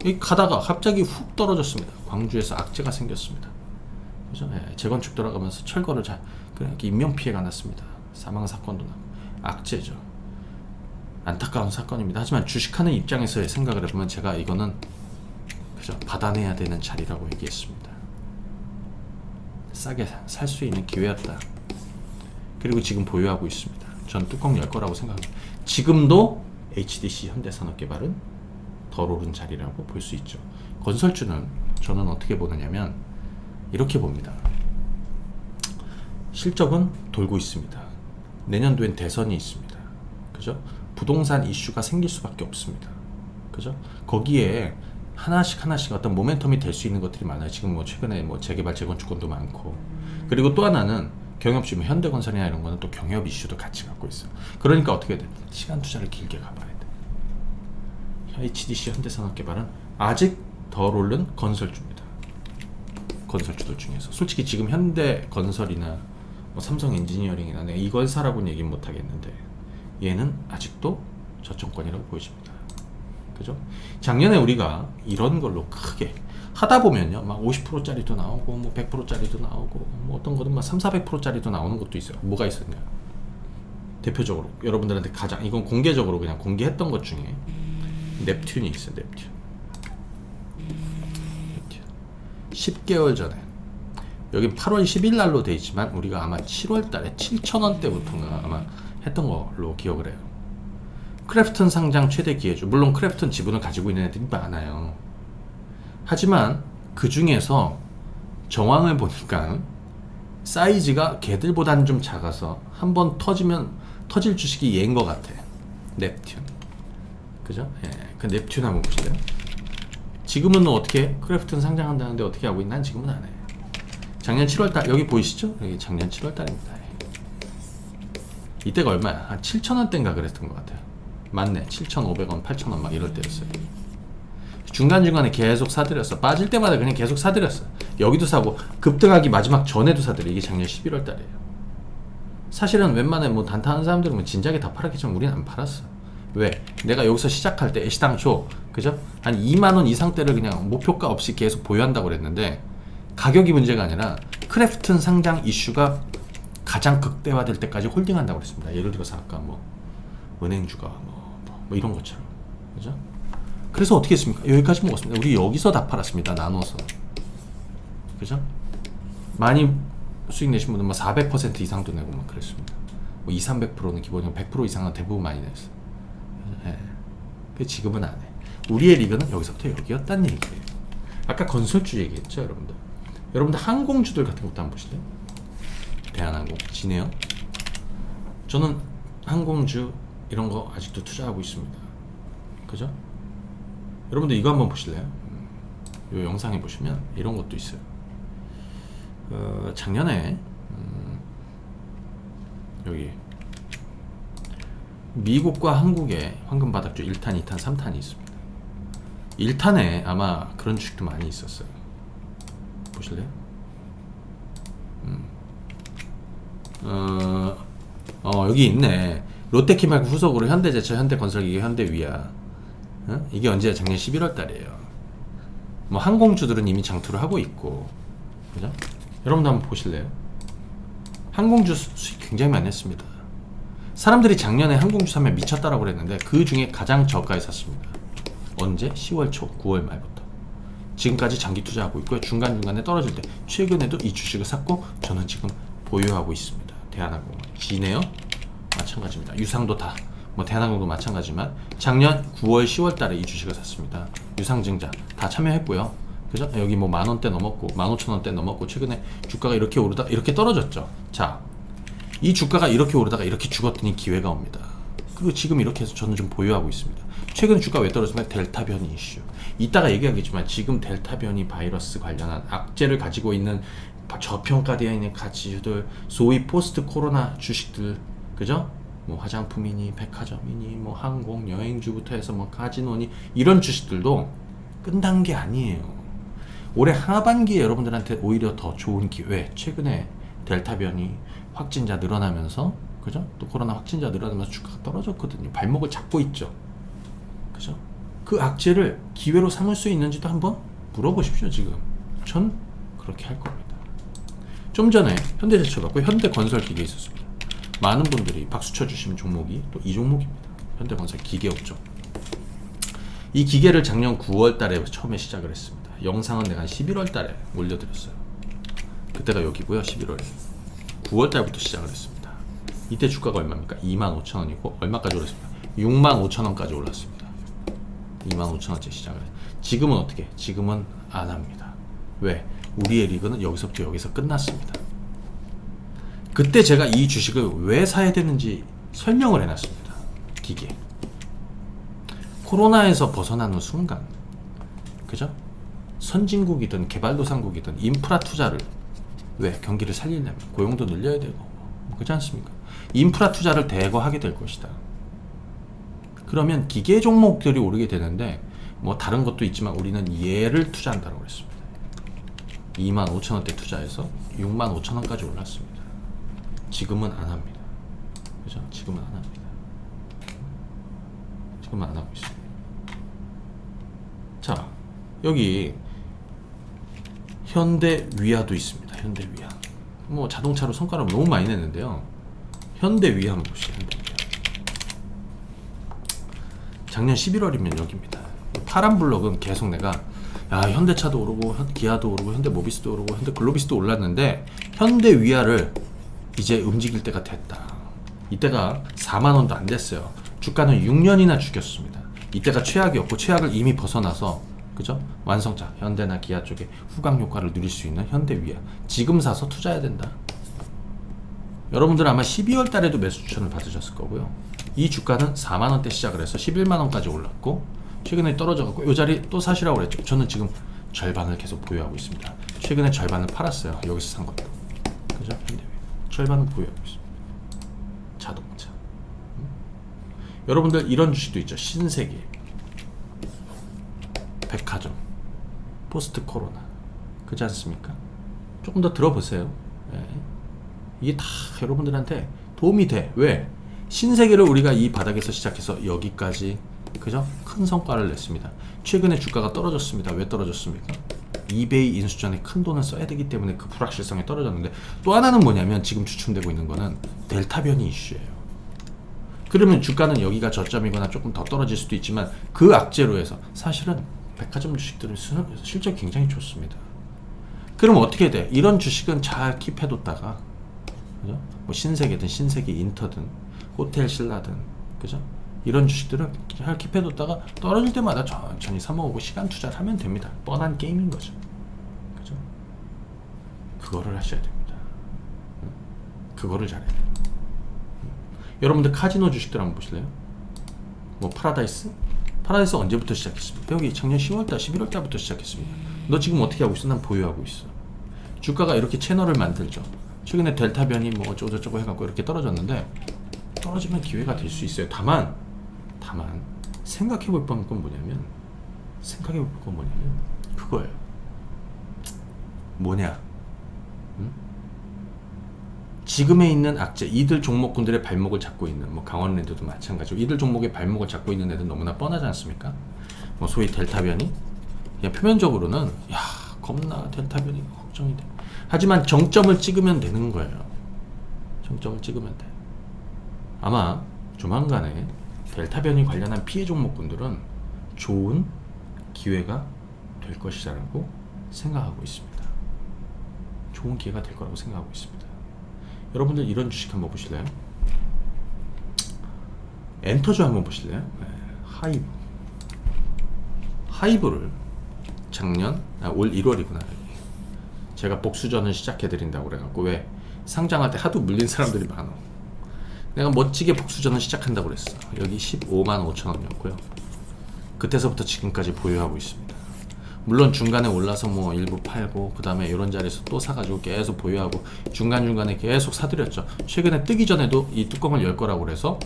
여기 가다가 갑자기 훅 떨어졌습니다. 광주에서 악재가 생겼습니다. 그죠? 네, 재건축 돌아가면서 철거를 이렇게 인명피해가 났습니다. 사망사건도 나고 악재죠. 안타까운 사건입니다. 하지만 주식하는 입장에서의 생각을 해보면 제가 이거는 그죠? 받아내야 되는 자리라고 얘기했습니다. 싸게 살 수 있는 기회였다. 그리고 지금 보유하고 있습니다. 전 뚜껑 열 거라고 생각합니다. 지금도 HDC 현대산업개발은 덜 오른 자리라고 볼 수 있죠. 건설주는 저는 어떻게 보느냐면 이렇게 봅니다. 실적은 돌고 있습니다. 내년도엔 대선이 있습니다. 그죠? 부동산 이슈가 생길 수밖에 없습니다. 그죠? 거기에 하나씩 어떤 모멘텀이 될 수 있는 것들이 많아요. 지금 뭐 최근에 뭐 재개발 재건축권도 많고, 그리고 또 하나는 경협주, 현대건설이나 이런 거는 또 경협 이슈도 같이 갖고 있어요. 그러니까 어떻게 돼? 시간 투자를 길게 가봐야 돼. HDC 현대산업개발은 아직 덜 오른 건설주입니다. 건설주들 중에서 솔직히 지금 현대건설이나 뭐 삼성 엔지니어링이나 내가 이걸 사라고는 얘기는 못 하겠는데 얘는 아직도 저점권이라고 보여집니다. 그죠? 작년에 우리가 이런 걸로 크게 하다 보면요, 막 50%짜리도 나오고, 뭐 100%짜리도 나오고, 뭐 어떤 거는 막 3,400%짜리도 나오는 것도 있어요. 뭐가 있었냐? 대표적으로 여러분들한테 가장 이건 공개적으로 그냥 공개했던 것 중에 넵튠이 있어요. 넵튠. 10개월 전에 여기 8월 10일 날로 돼 있지만 우리가 아마 7월 달에 7,000원대부터인가 아마 했던 걸로 기억을 해요. 크래프톤 상장 최대 기회주. 물론 크래프톤 지분을 가지고 있는 애들이 많아요. 하지만 그 중에서 정황을 보니까 사이즈가 걔들보다는 좀 작아서 한번 터지면 터질 주식이 얘인 것 같아. 넵튠. 그죠? 예. 그 넵튠 한번 보실래요? 지금은 어떻게 크래프톤 상장한다는데 어떻게 하고 있나? 지금은 안 해. 작년 7월달 여기 보이시죠? 여기 작년 7월달입니다. 이때가 얼마야? 한 7,000원대인가 그랬던 것 같아요. 맞네. 7,500원, 8,000원 막 이럴 때였어요. 중간중간에 계속 사들였어. 빠질 때마다 그냥 계속 사들였어. 여기도 사고 급등하기 마지막 전에도 사들여. 이게 작년 11월 달이에요. 사실은 웬만해 뭐 단타하는 사람들은 뭐 진작에 다 팔았겠지만 우리는 안 팔았어. 왜? 내가 여기서 시작할 때 애시당초 그죠? 한 2만원 이상대를 그냥 목표가 없이 계속 보유한다고 그랬는데 가격이 문제가 아니라 크래프튼 상장 이슈가 가장 극대화될 때까지 홀딩한다고 그랬습니다. 예를 들어서 아까 뭐 은행주가 뭐 이런 것처럼 그죠? 그래서 어떻게 했습니까? 여기까지 먹었습니다. 우리 여기서 다 팔았습니다. 나눠서 그죠? 많이 수익 내신 분은 뭐 400% 이상도 내고 막 그랬습니다. 뭐 200~300%는 기본적으로 100% 이상은 대부분 많이 냈어요. 예. 지금은 안 해. 우리의 리그는 여기서부터 여기였다는 얘기예요. 아까 건설주 얘기했죠, 여러분들. 여러분들 항공주들 같은 것도 한번 보실래요? 대한항공, 진에어. 저는 항공주 이런 거 아직도 투자하고 있습니다. 그죠? 여러분들 이거 한번 보실래요? 이 영상에 보시면 이런 것도 있어요. 작년에 여기 미국과 한국에 황금 바닥주 1탄, 2탄, 3탄이 있습니다. 1탄에 아마 그런 주식도 많이 있었어요. 보실래요? 여기 있네. 롯데키말고 후속으로 현대제철, 현대건설기계, 현대위아. 이게 언제야? 작년 11월 달이에요. 뭐 항공주들은 이미 장투를 하고 있고, 그죠? 여러분도 한번 보실래요? 항공주 수익 굉장히 많이 했습니다. 사람들이 작년에 항공주 사면 미쳤다라고 그랬는데 그 중에 가장 저가에 샀습니다. 언제? 10월 초, 9월 말부터. 지금까지 장기 투자하고 있고요. 중간중간에 떨어질 때 최근에도 이 주식을 샀고 저는 지금 보유하고 있습니다. 대한항공, 진에어 마찬가지입니다. 유상도 다, 뭐 대한항공도 마찬가지지만 작년 9월, 10월 달에 이 주식을 샀습니다. 유상증자 다 참여했고요. 그죠? 여기 뭐 10,000원대 넘었고 15,000원대 넘었고 최근에 주가가 이렇게 오르다 이렇게 떨어졌죠. 자, 이 주가가 이렇게 오르다가 이렇게 죽었더니 기회가 옵니다. 그리고 지금 이렇게 해서 저는 좀 보유하고 있습니다. 최근 주가 왜 떨어졌나요? 델타 변이 이슈. 이따가 얘기하겠지만 지금 델타 변이 바이러스 관련한 악재를 가지고 있는 저평가되어 있는 가치주들, 소위 포스트 코로나 주식들, 그죠? 뭐 화장품이니 백화점이니 뭐 항공, 여행주부터 해서 뭐 카지노니 이런 주식들도 끝난 게 아니에요. 올해 하반기에 여러분들한테 오히려 더 좋은 기회. 최근에 델타 변이 확진자 늘어나면서, 그죠? 또 코로나 확진자 늘어나면서 주가가 떨어졌거든요. 발목을 잡고 있죠. 그죠? 그 악재를 기회로 삼을 수 있는지도 한번 물어보십시오. 지금 전 그렇게 할 겁니다. 좀 전에 현대제철 받고 현대건설기계 있었습니다. 많은 분들이 박수 쳐주시는 종목이 또 이 종목입니다. 현대건설 기계업종. 이 기계를 작년 9월 달에 처음에 시작을 했습니다. 영상은 내가 한 11월 달에 올려드렸어요. 그때가 여기고요. 11월에 9월 달부터 시작을 했습니다. 이때 주가가 얼마입니까? 25,000원이고 얼마까지 올랐습니까? 65,000원까지 올랐습니다. 25,000원째 시작을 했어요. 지금은 어떻게? 지금은 안 합니다. 왜? 우리의 리그는 여기서부터 여기서 끝났습니다. 그때 제가 이 주식을 왜 사야 되는지 설명을 해놨습니다. 기계. 코로나에서 벗어나는 순간, 그죠? 선진국이든 개발도상국이든 인프라 투자를, 왜? 경기를 살리려면 고용도 늘려야 되고, 그렇지 않습니까? 인프라 투자를 대거 하게 될 것이다. 그러면 기계 종목들이 오르게 되는데 뭐 다른 것도 있지만 우리는 얘를 투자한다고 그랬습니다. 25,000원대 투자해서 65,000원까지 올랐습니다. 지금은 안 합니다. 그죠? 지금은 안 합니다. 지금은 안 하고 있습니다. 자, 여기 현대위아도 있습니다. 현대위아. 뭐 자동차로 성과를 너무 많이 냈는데요. 현대위아 한번 보시죠. 현대위아. 작년 11월이면 여기입니다. 파란 블럭은 계속 내가 현대차도 오르고 기아도 오르고 현대모비스도 오르고 현대글로비스도 올랐는데 현대위아를 이제 움직일 때가 됐다. 이때가 4만원도 안 됐어요. 주가는 6년이나 죽였습니다. 이때가 최악이었고 최악을 이미 벗어나서, 그죠? 완성차 현대나 기아 쪽에 후광 효과를 누릴 수 있는 현대위아. 지금 사서 투자해야 된다. 여러분들 아마 12월 달에도 매수 추천을 받으셨을 거고요. 이 주가는 4만원대 시작을 해서 11만원까지 올랐고 최근에 떨어져갖고 이 자리 또 사시라고 그랬죠. 저는 지금 절반을 계속 보유하고 있습니다. 최근에 절반을 팔았어요. 여기서 산 것도. 그죠? 현대위아. 절반은 보유하고 있습니다. 자동차. 여러분들 이런 주식도 있죠. 신세계, 백화점, 포스트 코로나. 그렇지 않습니까? 조금 더 들어보세요. 네. 이게 다 여러분들한테 도움이 돼. 왜? 신세계를 우리가 이 바닥에서 시작해서 여기까지 그죠? 큰 성과를 냈습니다. 최근에 주가가 떨어졌습니다. 왜 떨어졌습니까? 이베이 인수전에 큰 돈을 써야 되기 때문에 그 불확실성이 떨어졌는데, 또 하나는 뭐냐면 지금 추측되고 있는 거는 델타 변이 이슈예요. 그러면 주가는 여기가 저점이거나 조금 더 떨어질 수도 있지만 그 악재로 해서 사실은 백화점 주식들은 실적이 굉장히 좋습니다. 그럼 어떻게 돼? 이런 주식은 잘 킵해뒀다가 그죠? 뭐 신세계든 신세계 인터든 호텔 신라든 그죠? 이런 주식들은 잘 킵해뒀다가 떨어질 때마다 천천히 사모으고 시간 투자를 하면 됩니다. 뻔한 게임인 거죠. 그죠? 그거를 하셔야 됩니다. 그거를 잘해야 돼요. 여러분들 카지노 주식들 한번 보실래요? 뭐 파라다이스? 파라다이스 언제부터 시작했습니까? 여기 작년 10월달, 11월달부터 시작했습니다. 너 지금 어떻게 하고 있어? 난 보유하고 있어. 주가가 이렇게 채널을 만들죠. 최근에 델타 변이 뭐 어쩌고저쩌고 해갖고 이렇게 떨어졌는데, 떨어지면 기회가 될 수 있어요. 다만 생각해볼 건 뭐냐면 그거예요. 뭐냐? 지금에 있는 악재, 이들 종목군들의 발목을 잡고 있는, 뭐 강원랜드도 마찬가지고 이들 종목의 발목을 잡고 있는 애들 너무나 뻔하지 않습니까? 뭐 소위 델타 변이, 그냥 표면적으로는 야 겁나 델타 변이가 걱정이 돼. 하지만 정점을 찍으면 되는 거예요. 정점을 찍으면 돼. 아마 조만간에 델타 변이 관련한 피해 종목군들은 좋은 기회가 될 것이라고 생각하고 있습니다. 좋은 기회가 될 거라고 생각하고 있습니다. 여러분들 이런 주식 한번 보실래요? 엔터주 한번 보실래요? 네, 하이브를 작년 올 1월이구나. 제가 복수전을 시작해드린다고 그래갖고, 왜 상장할 때 하도 물린 사람들이 많아. 내가 멋지게 복수전을 시작한다고 그랬어. 여기 15만 5천 원이었고요. 그때서부터 지금까지 보유하고 있습니다. 물론 중간에 올라서 뭐 일부 팔고 그 다음에 이런 자리에서 또 사가지고 계속 보유하고 중간중간에 계속 사드렸죠. 최근에 뜨기 전에도 이 뚜껑을 열 거라고 그래서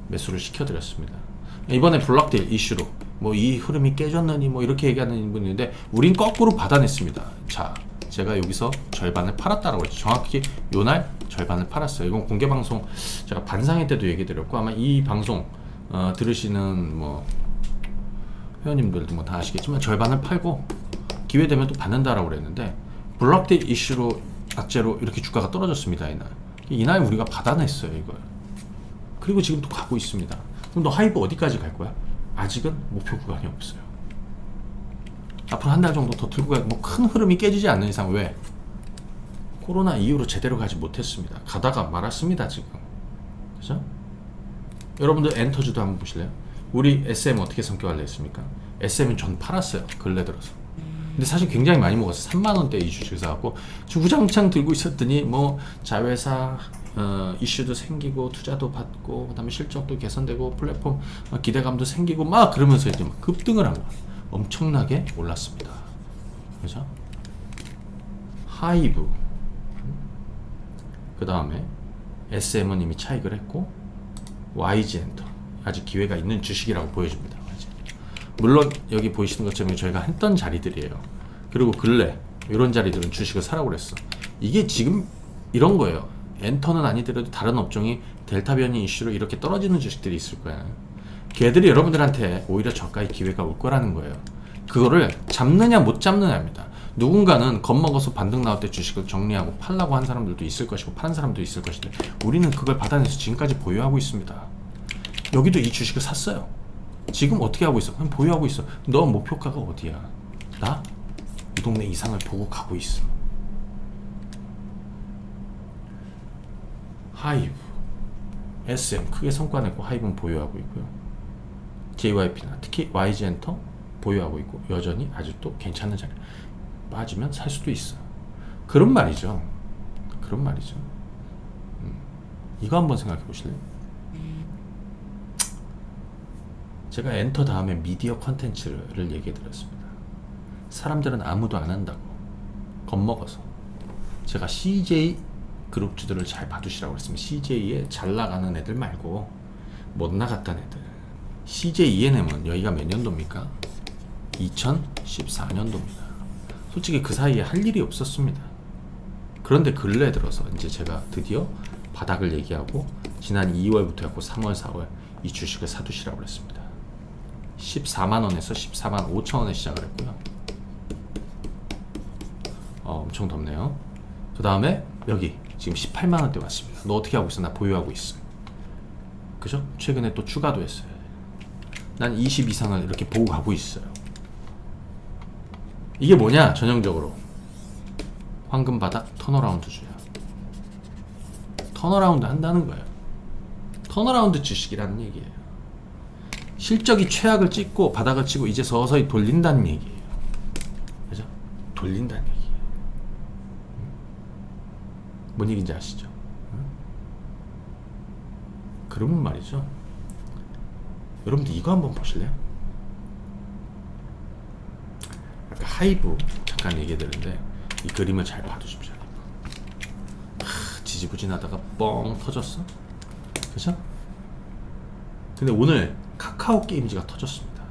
매수를 시켜드렸습니다. 이번에 블록딜 이슈로 뭐 이 흐름이 깨졌느니 뭐 이렇게 얘기하는 분인데, 우린 거꾸로 받아냈습니다. 자, 제가 여기서 절반을 팔았다라고 했죠. 정확히 요날 절반을 팔았어요. 이건 공개방송 제가 반상회 때도 얘기 드렸고, 아마 이 방송 들으시는 뭐 회원님들도 뭐 다 아시겠지만 절반을 팔고 기회 되면 또 받는다라고 그랬는데, 블록딜 이슈로 악재로 이렇게 주가가 떨어졌습니다. 이날 우리가 받아냈어요 이걸. 그리고 지금 또 가고 있습니다. 그럼 너 하이브 어디까지 갈 거야? 아직은 목표 구간이 없어요. 앞으로 한 달 정도 더 들고 가고, 뭐 큰 흐름이 깨지지 않는 이상. 왜? 코로나 이후로 제대로 가지 못했습니다. 가다가 말았습니다 지금. 그죠? 여러분들 엔터주도 한번 보실래요? 우리 SM 어떻게 성격을 냈습니까? SM은 전 팔았어요 근래 들어서. 근데 사실 굉장히 많이 먹었어요. 3만원대 이 주식 사갖고 주구장창 들고 있었더니 뭐 자회사 이슈도 생기고 투자도 받고 그 다음에 실적도 개선되고 플랫폼 기대감도 생기고 막 그러면서 이제 막 급등을 한 거예요. 엄청나게 올랐습니다. 그죠? 하이브, 그 다음에 SM은 이미 차익을 했고, YG엔터 아직 기회가 있는 주식이라고 보여집니다. 물론 여기 보이시는 것처럼 저희가 했던 자리들이에요. 그리고 근래 이런 자리들은 주식을 사라고 그랬어. 이게 지금 이런 거예요. 엔터는 아니더라도 다른 업종이 델타 변이 이슈로 이렇게 떨어지는 주식들이 있을 거야. 걔들이 여러분들한테 오히려 저가의 기회가 올 거라는 거예요. 그거를 잡느냐 못 잡느냐입니다. 누군가는 겁먹어서 반등 나올 때 주식을 정리하고 팔라고 한 사람들도 있을 것이고 파는 사람도 있을 것인데, 우리는 그걸 받아내서 지금까지 보유하고 있습니다. 여기도 이 주식을 샀어요. 지금 어떻게 하고 있어? 그냥 보유하고 있어. 너 목표가가 어디야? 나 이 동네 이상을 보고 가고 있어. 하이브, SM 크게 성과 냈고 하이브는 보유하고 있고요. JYP나 특히 YG엔터 보유하고 있고 여전히 아직도 괜찮은 자리. 빠지면 살 수도 있어. 그런 말이죠. 그런 말이죠. 이거 한번 생각해 보실래요? 제가 엔터 다음에 미디어 컨텐츠를 얘기해 드렸습니다. 사람들은 아무도 안 한다고 겁먹어서. 제가 CJ 그룹주들을 잘 봐두시라고 했습니다. CJ에 잘 나가는 애들 말고 못 나갔던 애들. CJ ENM은 여기가 몇 년도입니까? 2014년도입니다. 솔직히 그 사이에 할 일이 없었습니다. 그런데 근래 들어서 이제 제가 드디어 바닥을 얘기하고 지난 2월부터 해갖고 3월, 4월 이 주식을 사두시라고 그랬습니다. 14만원에서 14만 5천원에 시작을 했고요. 엄청 덥네요. 그 다음에 여기 지금 18만원대 왔습니다. 너 어떻게 하고 있어? 나 보유하고 있어. 그죠? 최근에 또 추가도 했어요. 난 20 이상을 이렇게 보고 가고 있어요. 이게 뭐냐? 전형적으로 황금 바닥 턴어라운드주야. 턴어라운드 한다는 거예요. 턴어라운드 주식이라는 얘기예요. 실적이 최악을 찍고 바닥을 치고 이제 서서히 돌린다는 얘기예요. 그죠? 돌린다는 얘기예요. 뭔 얘기인지 아시죠? 그러면 말이죠. 여러분들 이거 한번 보실래요? 아까 하이브 잠깐 얘기해드렸는데 이 그림을 잘 봐두십시오. 지지부진하다가 뻥 터졌어. 그죠? 근데 오늘 카카오 게임즈가 터졌습니다.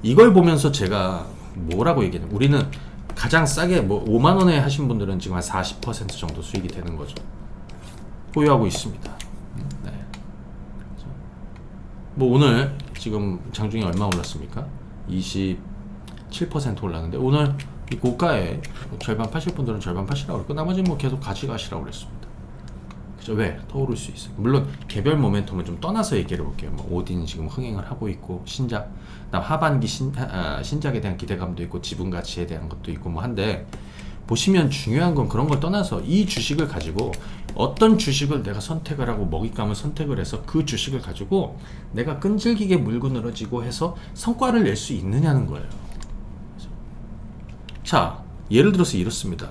이걸 보면서 제가 뭐라고 얘기했냐면 우리는 가장 싸게 뭐 5만원에 하신 분들은 지금 한 40% 정도 수익이 되는 거죠. 보유하고 있습니다. 네. 뭐 오늘 지금 장중에 얼마 올랐습니까? 27% 올랐는데 오늘 이 고가에 절반 파실 분들은 절반 파시라고 그랬고 나머지는 뭐 계속 가져가시라고 그랬습니다. 그죠? 왜? 더 오를 수 있어요. 물론 개별 모멘텀을 좀 떠나서 얘기를 해볼게요. 뭐 오딘 지금 흥행을 하고 있고 신작, 그다음 하반기 신작에 대한 기대감도 있고 지분 가치에 대한 것도 있고 뭐 한데 보시면 중요한 건 그런 걸 떠나서 이 주식을 가지고 어떤 주식을 내가 선택을 하고 먹잇감을 선택을 해서 그 주식을 가지고 내가 끈질기게 물고 늘어지고 해서 성과를 낼 수 있느냐는 거예요. 자, 예를 들어서 이렇습니다.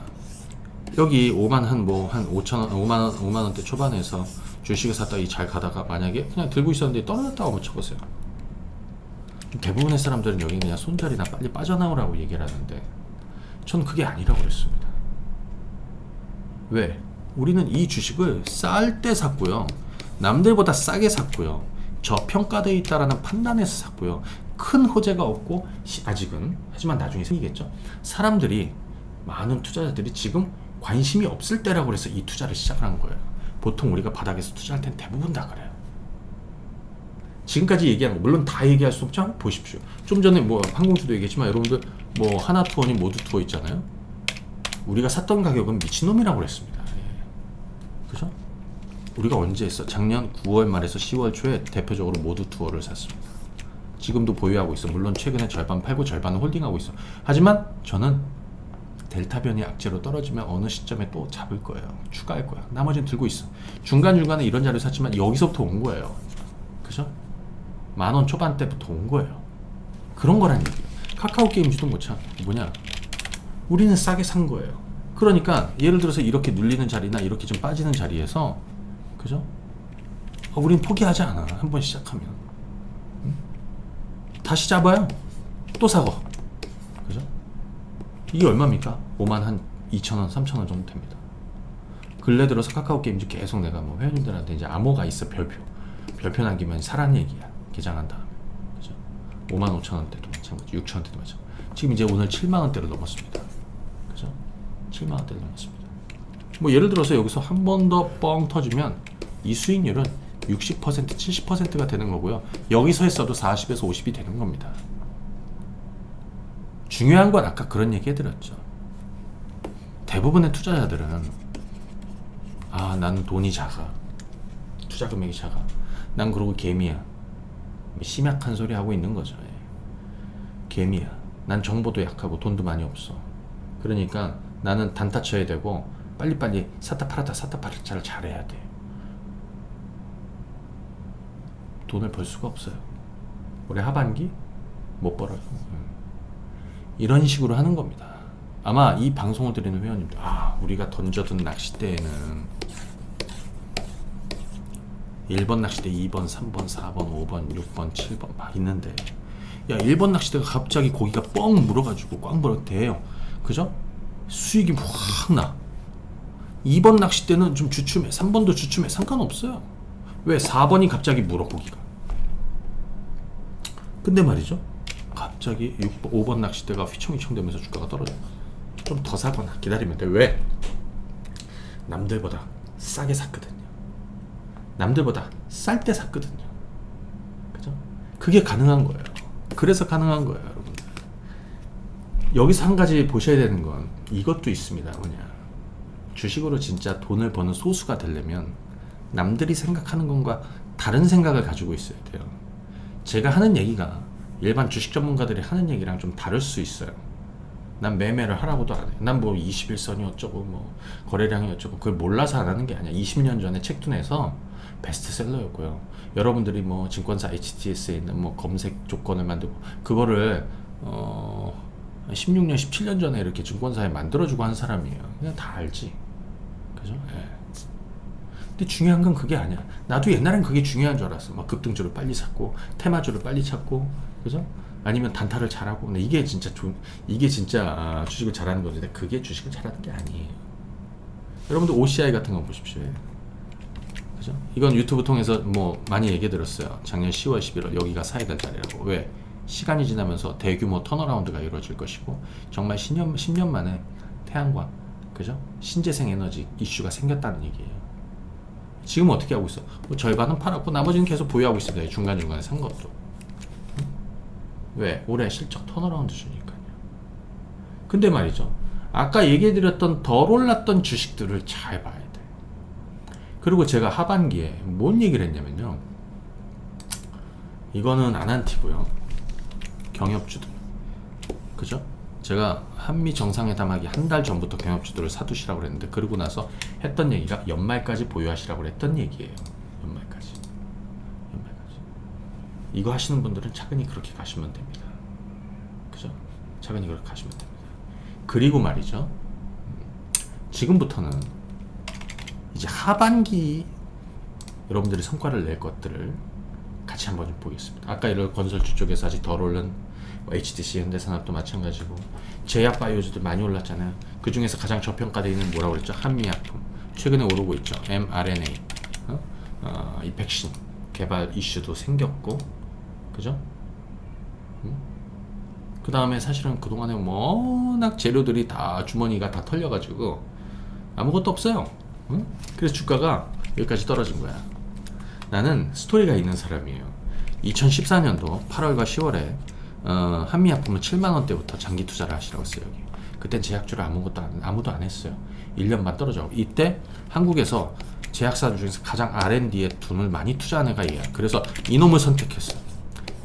여기 5만 한 5천원, 5만원대 초반에서 주식을 샀다가 잘 가다가 만약에 그냥 들고 있었는데 떨어졌다고 한번 쳐보세요. 대부분의 사람들은 여기 그냥 손절이나 빨리 빠져나오라고 얘기를 하는데 전 그게 아니라고 그랬습니다. 왜? 우리는 이 주식을 쌀 때 샀고요. 남들보다 싸게 샀고요. 저평가되어 있다라는 판단에서 샀고요. 큰 호재가 없고 아직은 하지만 나중에 생기겠죠. 사람들이 많은 투자자들이 지금 관심이 없을 때라고 해서 이 투자를 시작을 한 거예요. 보통 우리가 바닥에서 투자할 땐 대부분 다 그래요. 지금까지 얘기한 거 물론 다 얘기할 수 없죠. 한번 보십시오. 좀 전에 뭐 항공투도 얘기했지만 여러분들 뭐 하나투어니 모두투어 있잖아요. 우리가 샀던 가격은 미친놈이라고 그랬습니다. 예. 그죠? 우리가 언제 했어? 작년 9월 말에서 10월 초에 대표적으로 모두투어를 샀습니다. 지금도 보유하고 있어. 물론 최근에 절반 팔고 절반은 홀딩하고 있어. 하지만 저는 델타 변이 악재로 떨어지면 어느 시점에 또 잡을 거예요. 추가할 거야. 나머지는 들고 있어. 중간중간에 이런 자료 샀지만 여기서부터 온 거예요. 그죠? 10,000원 초반대부터 온 거예요. 그런 거란 얘기예요. 카카오 게임즈도 뭐냐? 우리는 싸게 산 거예요. 그러니까 예를 들어서 이렇게 눌리는 자리나 이렇게 좀 빠지는 자리에서 그죠? 우린 포기하지 않아. 한번 시작하면 다시 잡아요. 또 사고. 그죠? 이게 얼마입니까? 5만 한 2,000원, 3,000원 정도 됩니다. 근래 들어서 카카오 게임즈 계속 내가 뭐 회원님들한테 이제 암호가 있어. 별표 남기면 사란 얘기야. 개장한 다음에. 그죠? 55,000원대도 마찬가지, 6,000원대도 마찬가지. 지금 이제 오늘 7만원대로 넘었습니다. 그죠? 7만원대로 넘었습니다. 뭐 예를 들어서 여기서 한 번 더 뻥 터지면 이 수익률은 60%, 70%가 되는 거고요. 여기서 했어도 40에서 50이 되는 겁니다. 중요한 건 아까 그런 얘기 해드렸죠. 대부분의 투자자들은 나는 돈이 작아. 투자 금액이 작아. 난 그러고 개미야. 심약한 소리 하고 있는 거죠. 개미야. 난 정보도 약하고 돈도 많이 없어. 그러니까 나는 단타 쳐야 되고 빨리빨리 샀다 팔았다를 잘해야 돼. 돈을 벌 수가 없어요. 올해 하반기 못 벌어요. 이런 식으로 하는 겁니다. 아마 이 방송을 드리는 회원님들 우리가 던져둔 낚싯대에는 1번 낚싯대, 2번, 3번, 4번, 5번, 6번, 7번 막 있는데 1번 낚싯대가 갑자기 고기가 뻥 물어가지고 꽉 물어대요. 그죠? 수익이 확 나. 2번 낚싯대는 좀 주춤해. 3번도 주춤해. 상관없어요. 왜? 4번이 갑자기 물어 고기가. 근데 말이죠. 갑자기 5번 낚싯대가 휘청휘청 되면서 주가가 떨어져. 좀 더 사거나 기다리면 돼. 왜? 남들보다 싸게 샀거든요. 남들보다 쌀 때 샀거든요. 그죠? 그게 가능한 거예요. 그래서 가능한 거예요, 여러분들. 여기서 한 가지 보셔야 되는 건 이것도 있습니다. 뭐냐, 주식으로 진짜 돈을 버는 소수가 되려면 남들이 생각하는 것과 다른 생각을 가지고 있어야 돼요. 제가 하는 얘기가 일반 주식 전문가들이 하는 얘기랑 좀 다를 수 있어요. 난 매매를 하라고도 안 해. 난 뭐 21선이 어쩌고 뭐 거래량이 어쩌고 그걸 몰라서 안 하는 게 아니야. 20년 전에 책도 내서 베스트셀러였고요. 여러분들이 뭐 증권사 HTS에 있는 뭐 검색 조건을 만들고 그거를 16년, 17년 전에 이렇게 증권사에 만들어주고 한 사람이에요. 그냥 다 알지. 그죠? 예. 근데 중요한 건 그게 아니야. 나도 옛날엔 그게 중요한 줄 알았어. 막 급등주를 빨리 찾고 테마주를 빨리 찾고, 그죠? 아니면 단타를 잘하고. 근데 이게 진짜 이게 진짜 주식을 잘하는 거지. 근데 그게 주식을 잘하는 게 아니에요. 여러분들 OCI 같은 거 보십시오. 그죠? 이건 유튜브 통해서 뭐 많이 얘기 들었어요. 작년 10월, 11월 여기가 사야 될 자리라고. 왜? 시간이 지나면서 대규모 턴어라운드가 이루어질 것이고 정말 10년 만에 태양광, 그죠? 신재생 에너지 이슈가 생겼다는 얘기예요. 지금 어떻게 하고 있어? 뭐 절반은 팔았고 나머지는 계속 보유하고 있습니다. 중간중간에 산 것도. 응? 왜? 올해 실적 턴어라운드 주니까요. 근데 말이죠, 아까 얘기해드렸던 덜 올랐던 주식들을 잘 봐야 돼. 그리고 제가 하반기에 뭔 얘기를 했냐면요, 이거는 아난티고요, 경협주들, 그죠? 제가 한미 정상회담하기 한 달 전부터 경협주들을 사두시라고 그랬는데, 그러고 나서 했던 얘기가 연말까지 보유하시라고 했던 얘기예요. 연말까지. 이거 하시는 분들은 차근히 그렇게 가시면 됩니다. 그죠? 차근히 그렇게 가시면 됩니다. 그리고 말이죠, 지금부터는 이제 하반기 여러분들이 성과를 낼 것들을 같이 한번 좀 보겠습니다. 아까 이런 건설주 쪽에서 아직 덜 오른 HTC, 현대산업도 마찬가지고 제약바이오주들 많이 올랐잖아요. 그 중에서 가장 저평가되어 있는 뭐라고 그랬죠? 한미약품 최근에 오르고 있죠. mRNA 이 백신 개발 이슈도 생겼고, 그죠? 그 다음에 사실은 그동안에 워낙 재료들이 다 주머니가 다 털려가지고 아무것도 없어요. 응? 그래서 주가가 여기까지 떨어진 거야. 나는 스토리가 있는 사람이에요. 2014년도 8월과 10월에 한미약품은 7만원대부터 장기 투자를 하시라고 했어요. 여기. 그땐 제약주를 아무도 안 했어요. 1년 반 떨어져. 이때 한국에서 제약사들 중에서 가장 R&D에 돈을 많이 투자하는 애가 얘야. 그래서 이놈을 선택했어요.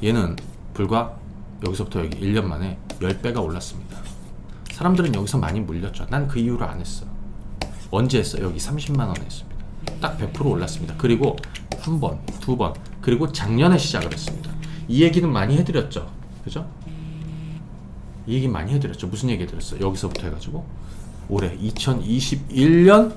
얘는 불과 여기서부터 여기 1년 만에 10배가 올랐습니다. 사람들은 여기서 많이 물렸죠. 난 그 이후로 안 했어. 언제 했어? 여기 30만원 했습니다. 딱 100% 올랐습니다. 그리고 한 번, 두 번, 그리고 작년에 시작을 했습니다. 이 얘기는 많이 해드렸죠. 그죠? 이 얘기 많이 해드렸죠. 무슨 얘기 해드렸어요? 여기서부터 해가지고 올해 2021년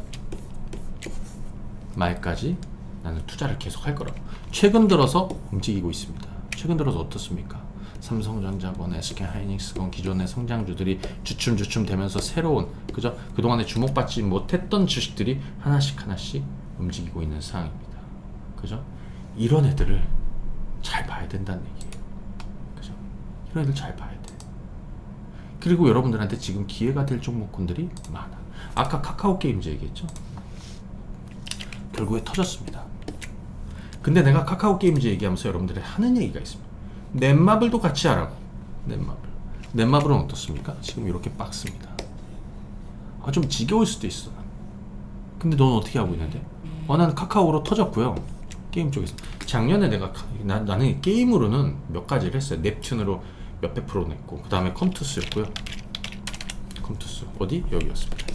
말까지 나는 투자를 계속 할 거라고. 최근 들어서 움직이고 있습니다. 최근 들어서 어떻습니까? 삼성전자건 SK하이닉스건 기존의 성장주들이 주춤주춤 되면서 새로운, 그죠? 그동안에 주목받지 못했던 주식들이 하나씩 움직이고 있는 상황입니다. 그죠? 이런 애들을 잘 봐야 된다는 얘기예요. 그죠? 이런 애들 잘 봐야 돼. 그리고 여러분들한테 지금 기회가 될 종목군들이 많아. 아까 카카오 게임즈 얘기했죠? 결국에 터졌습니다. 근데 내가 카카오 게임즈 얘기하면서 여러분들이 하는 얘기가 있습니다. 넷마블도 같이 하라고. 넷마블은 어떻습니까? 지금 이렇게 박스입니다. 좀 지겨울 수도 있어. 근데 넌 어떻게 하고 있는데? 난 카카오로 터졌고요. 게임 쪽에서. 작년에 나는 게임으로는 몇 가지를 했어요. 넵튠으로 몇백 프로 냈고, 그 다음에 컴투스였고요. 컴투스 어디? 여기였습니다.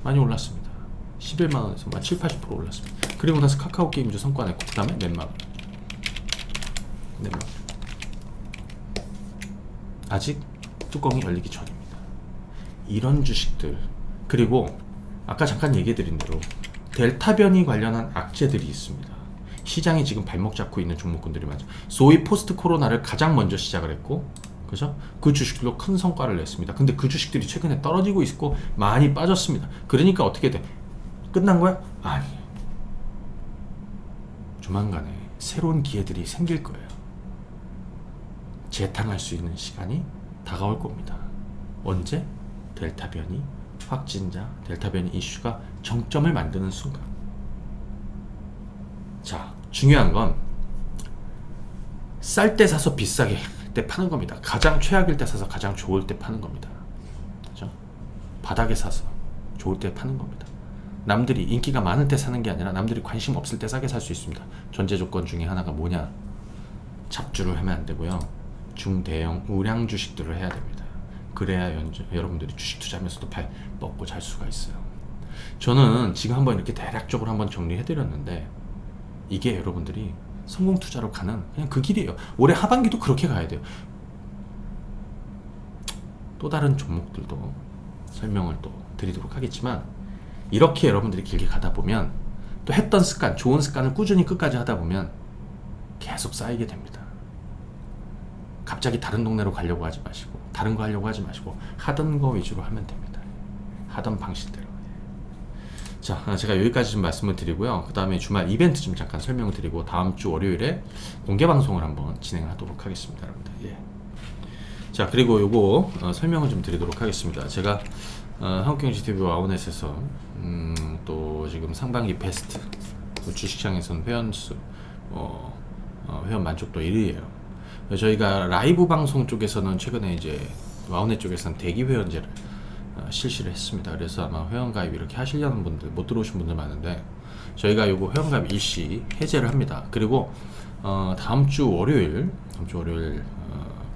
많이 올랐습니다. 11만원에서 7, 80% 올랐습니다. 그리고 나서 카카오 게임즈 성과 냈고, 그 다음에 넷마블. 아직 뚜껑이 열리기 전입니다. 이런 주식들, 그리고 아까 잠깐 얘기해드린 대로 델타 변이 관련한 악재들이 있습니다. 시장이 지금 발목 잡고 있는 종목군들이 많죠. 소위 포스트 코로나를 가장 먼저 시작을 했고, 그죠? 그 주식들로 큰 성과를 냈습니다. 근데 그 주식들이 최근에 떨어지고 있고 많이 빠졌습니다. 그러니까 어떻게 돼? 끝난 거야? 아니에요. 조만간에 새로운 기회들이 생길 거예요. 재탕할 수 있는 시간이 다가올 겁니다. 언제? 델타 변이 확진자, 델타 변이 이슈가 정점을 만드는 순간. 자, 중요한 건 쌀 때 사서 비싸게 때 파는 겁니다. 가장 최악일 때 사서 가장 좋을 때 파는 겁니다. 그죠? 바닥에 사서 좋을 때 파는 겁니다. 남들이 인기가 많을 때 사는 게 아니라 남들이 관심 없을 때 싸게 살 수 있습니다. 전제 조건 중에 하나가 뭐냐? 잡주를 하면 안 되고요. 중대형 우량 주식들을 해야 됩니다. 그래야 여러분들이 주식 투자하면서도 먹고 잘 수가 있어요. 저는 지금 한번 이렇게 대략적으로 한번 정리해 드렸는데 이게 여러분들이 성공 투자로 가는 그냥 그 길이에요. 올해 하반기도 그렇게 가야 돼요. 또 다른 종목들도 설명을 또 드리도록 하겠지만 이렇게 여러분들이 길게 가다 보면 또 했던 습관, 좋은 습관을 꾸준히 끝까지 하다 보면 계속 쌓이게 됩니다. 갑자기 다른 동네로 가려고 하지 마시고 다른 거 하려고 하지 마시고 하던 거 위주로 하면 됩니다. 하던 방식대로. 자, 제가 여기까지 좀 말씀을 드리고요. 그 다음에 주말 이벤트 좀 잠깐 설명을 드리고 다음 주 월요일에 공개 방송을 한번 진행하도록 하겠습니다, 여러분들. 예. 자, 그리고 요거 설명을 좀 드리도록 하겠습니다. 제가 한국경제TV 와우넷에서 또 지금 상반기 베스트 주식시장에서는 회원수 회원 만족도 1위예요. 저희가 라이브 방송 쪽에서는 최근에 이제 와우넷 쪽에서는 대기 회원제를 실시를 했습니다. 그래서 아마 회원가입 이렇게 하시려는 분들 못 들어오신 분들 많은데 저희가 요거 회원가입 일시 해제를 합니다. 그리고 다음 주 월요일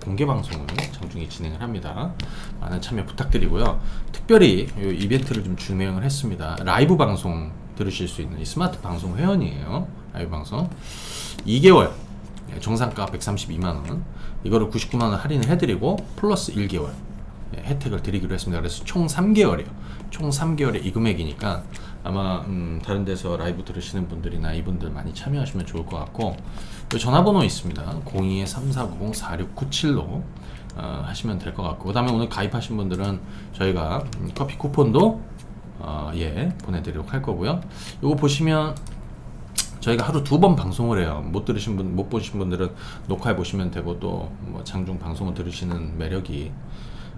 공개 방송을 장중에 진행을 합니다. 많은 참여 부탁드리고요. 특별히 이 이벤트를 좀 진행을 했습니다. 라이브 방송 들으실 수 있는 이 스마트 방송 회원이에요. 라이브 방송 2개월 정상가 132만원 이거를 99만원 할인을 해드리고 플러스 1개월 혜택을 드리기로 했습니다. 그래서 총 3개월이요. 총 3개월에 이 금액이니까 아마 다른 데서 라이브 들으시는 분들이나 이분들 많이 참여하시면 좋을 것 같고 전화번호 있습니다. 02-3490-4697로 하시면 될 것 같고 그 다음에 오늘 가입하신 분들은 저희가 커피 쿠폰도 보내드리도록 할 거고요. 이거 보시면 저희가 하루 2번 방송을 해요. 못 보신 분들은 녹화해 보시면 되고 또 뭐 장중 방송을 들으시는 매력이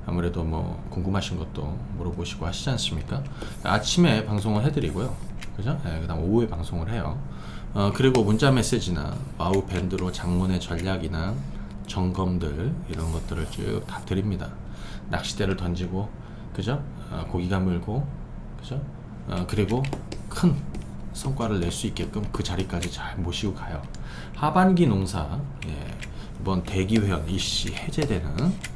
아무래도 뭐 궁금하신 것도 물어보시고 하시지 않습니까? 아침에 방송을 해드리고요. 그죠? 그 다음 오후에 방송을 해요. 그리고 문자 메시지나 와우 밴드로 장문의 전략이나 점검들 이런 것들을 쭉 다 드립니다. 낚싯대를 던지고, 그죠? 고기가 물고, 그죠? 그리고 큰 성과를 낼 수 있게끔 그 자리까지 잘 모시고 가요. 하반기 농사, 이번 대기회원 일시 해제되는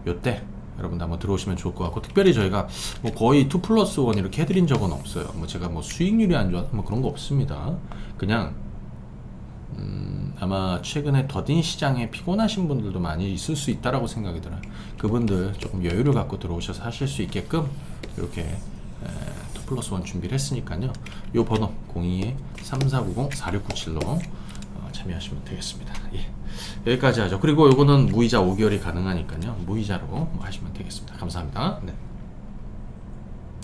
요때 여러분들 한번 들어오시면 좋을 것 같고 특별히 저희가 뭐 거의 2+1 이렇게 해드린 적은 없어요. 뭐 제가 뭐 수익률이 안 좋아서 뭐 그런 거 없습니다. 그냥 아마 최근에 더딘 시장에 피곤하신 분들도 많이 있을 수 있다라고 생각이 들어요. 그분들 조금 여유를 갖고 들어오셔서 하실 수 있게끔 이렇게 2+1 준비를 했으니까요. 요 번호 02-3490-4697로 참여하시면 되겠습니다. 예. 여기까지 하죠. 그리고 요거는 무이자 5개월이 가능하니까요. 무이자로 하시면 되겠습니다. 감사합니다. 네.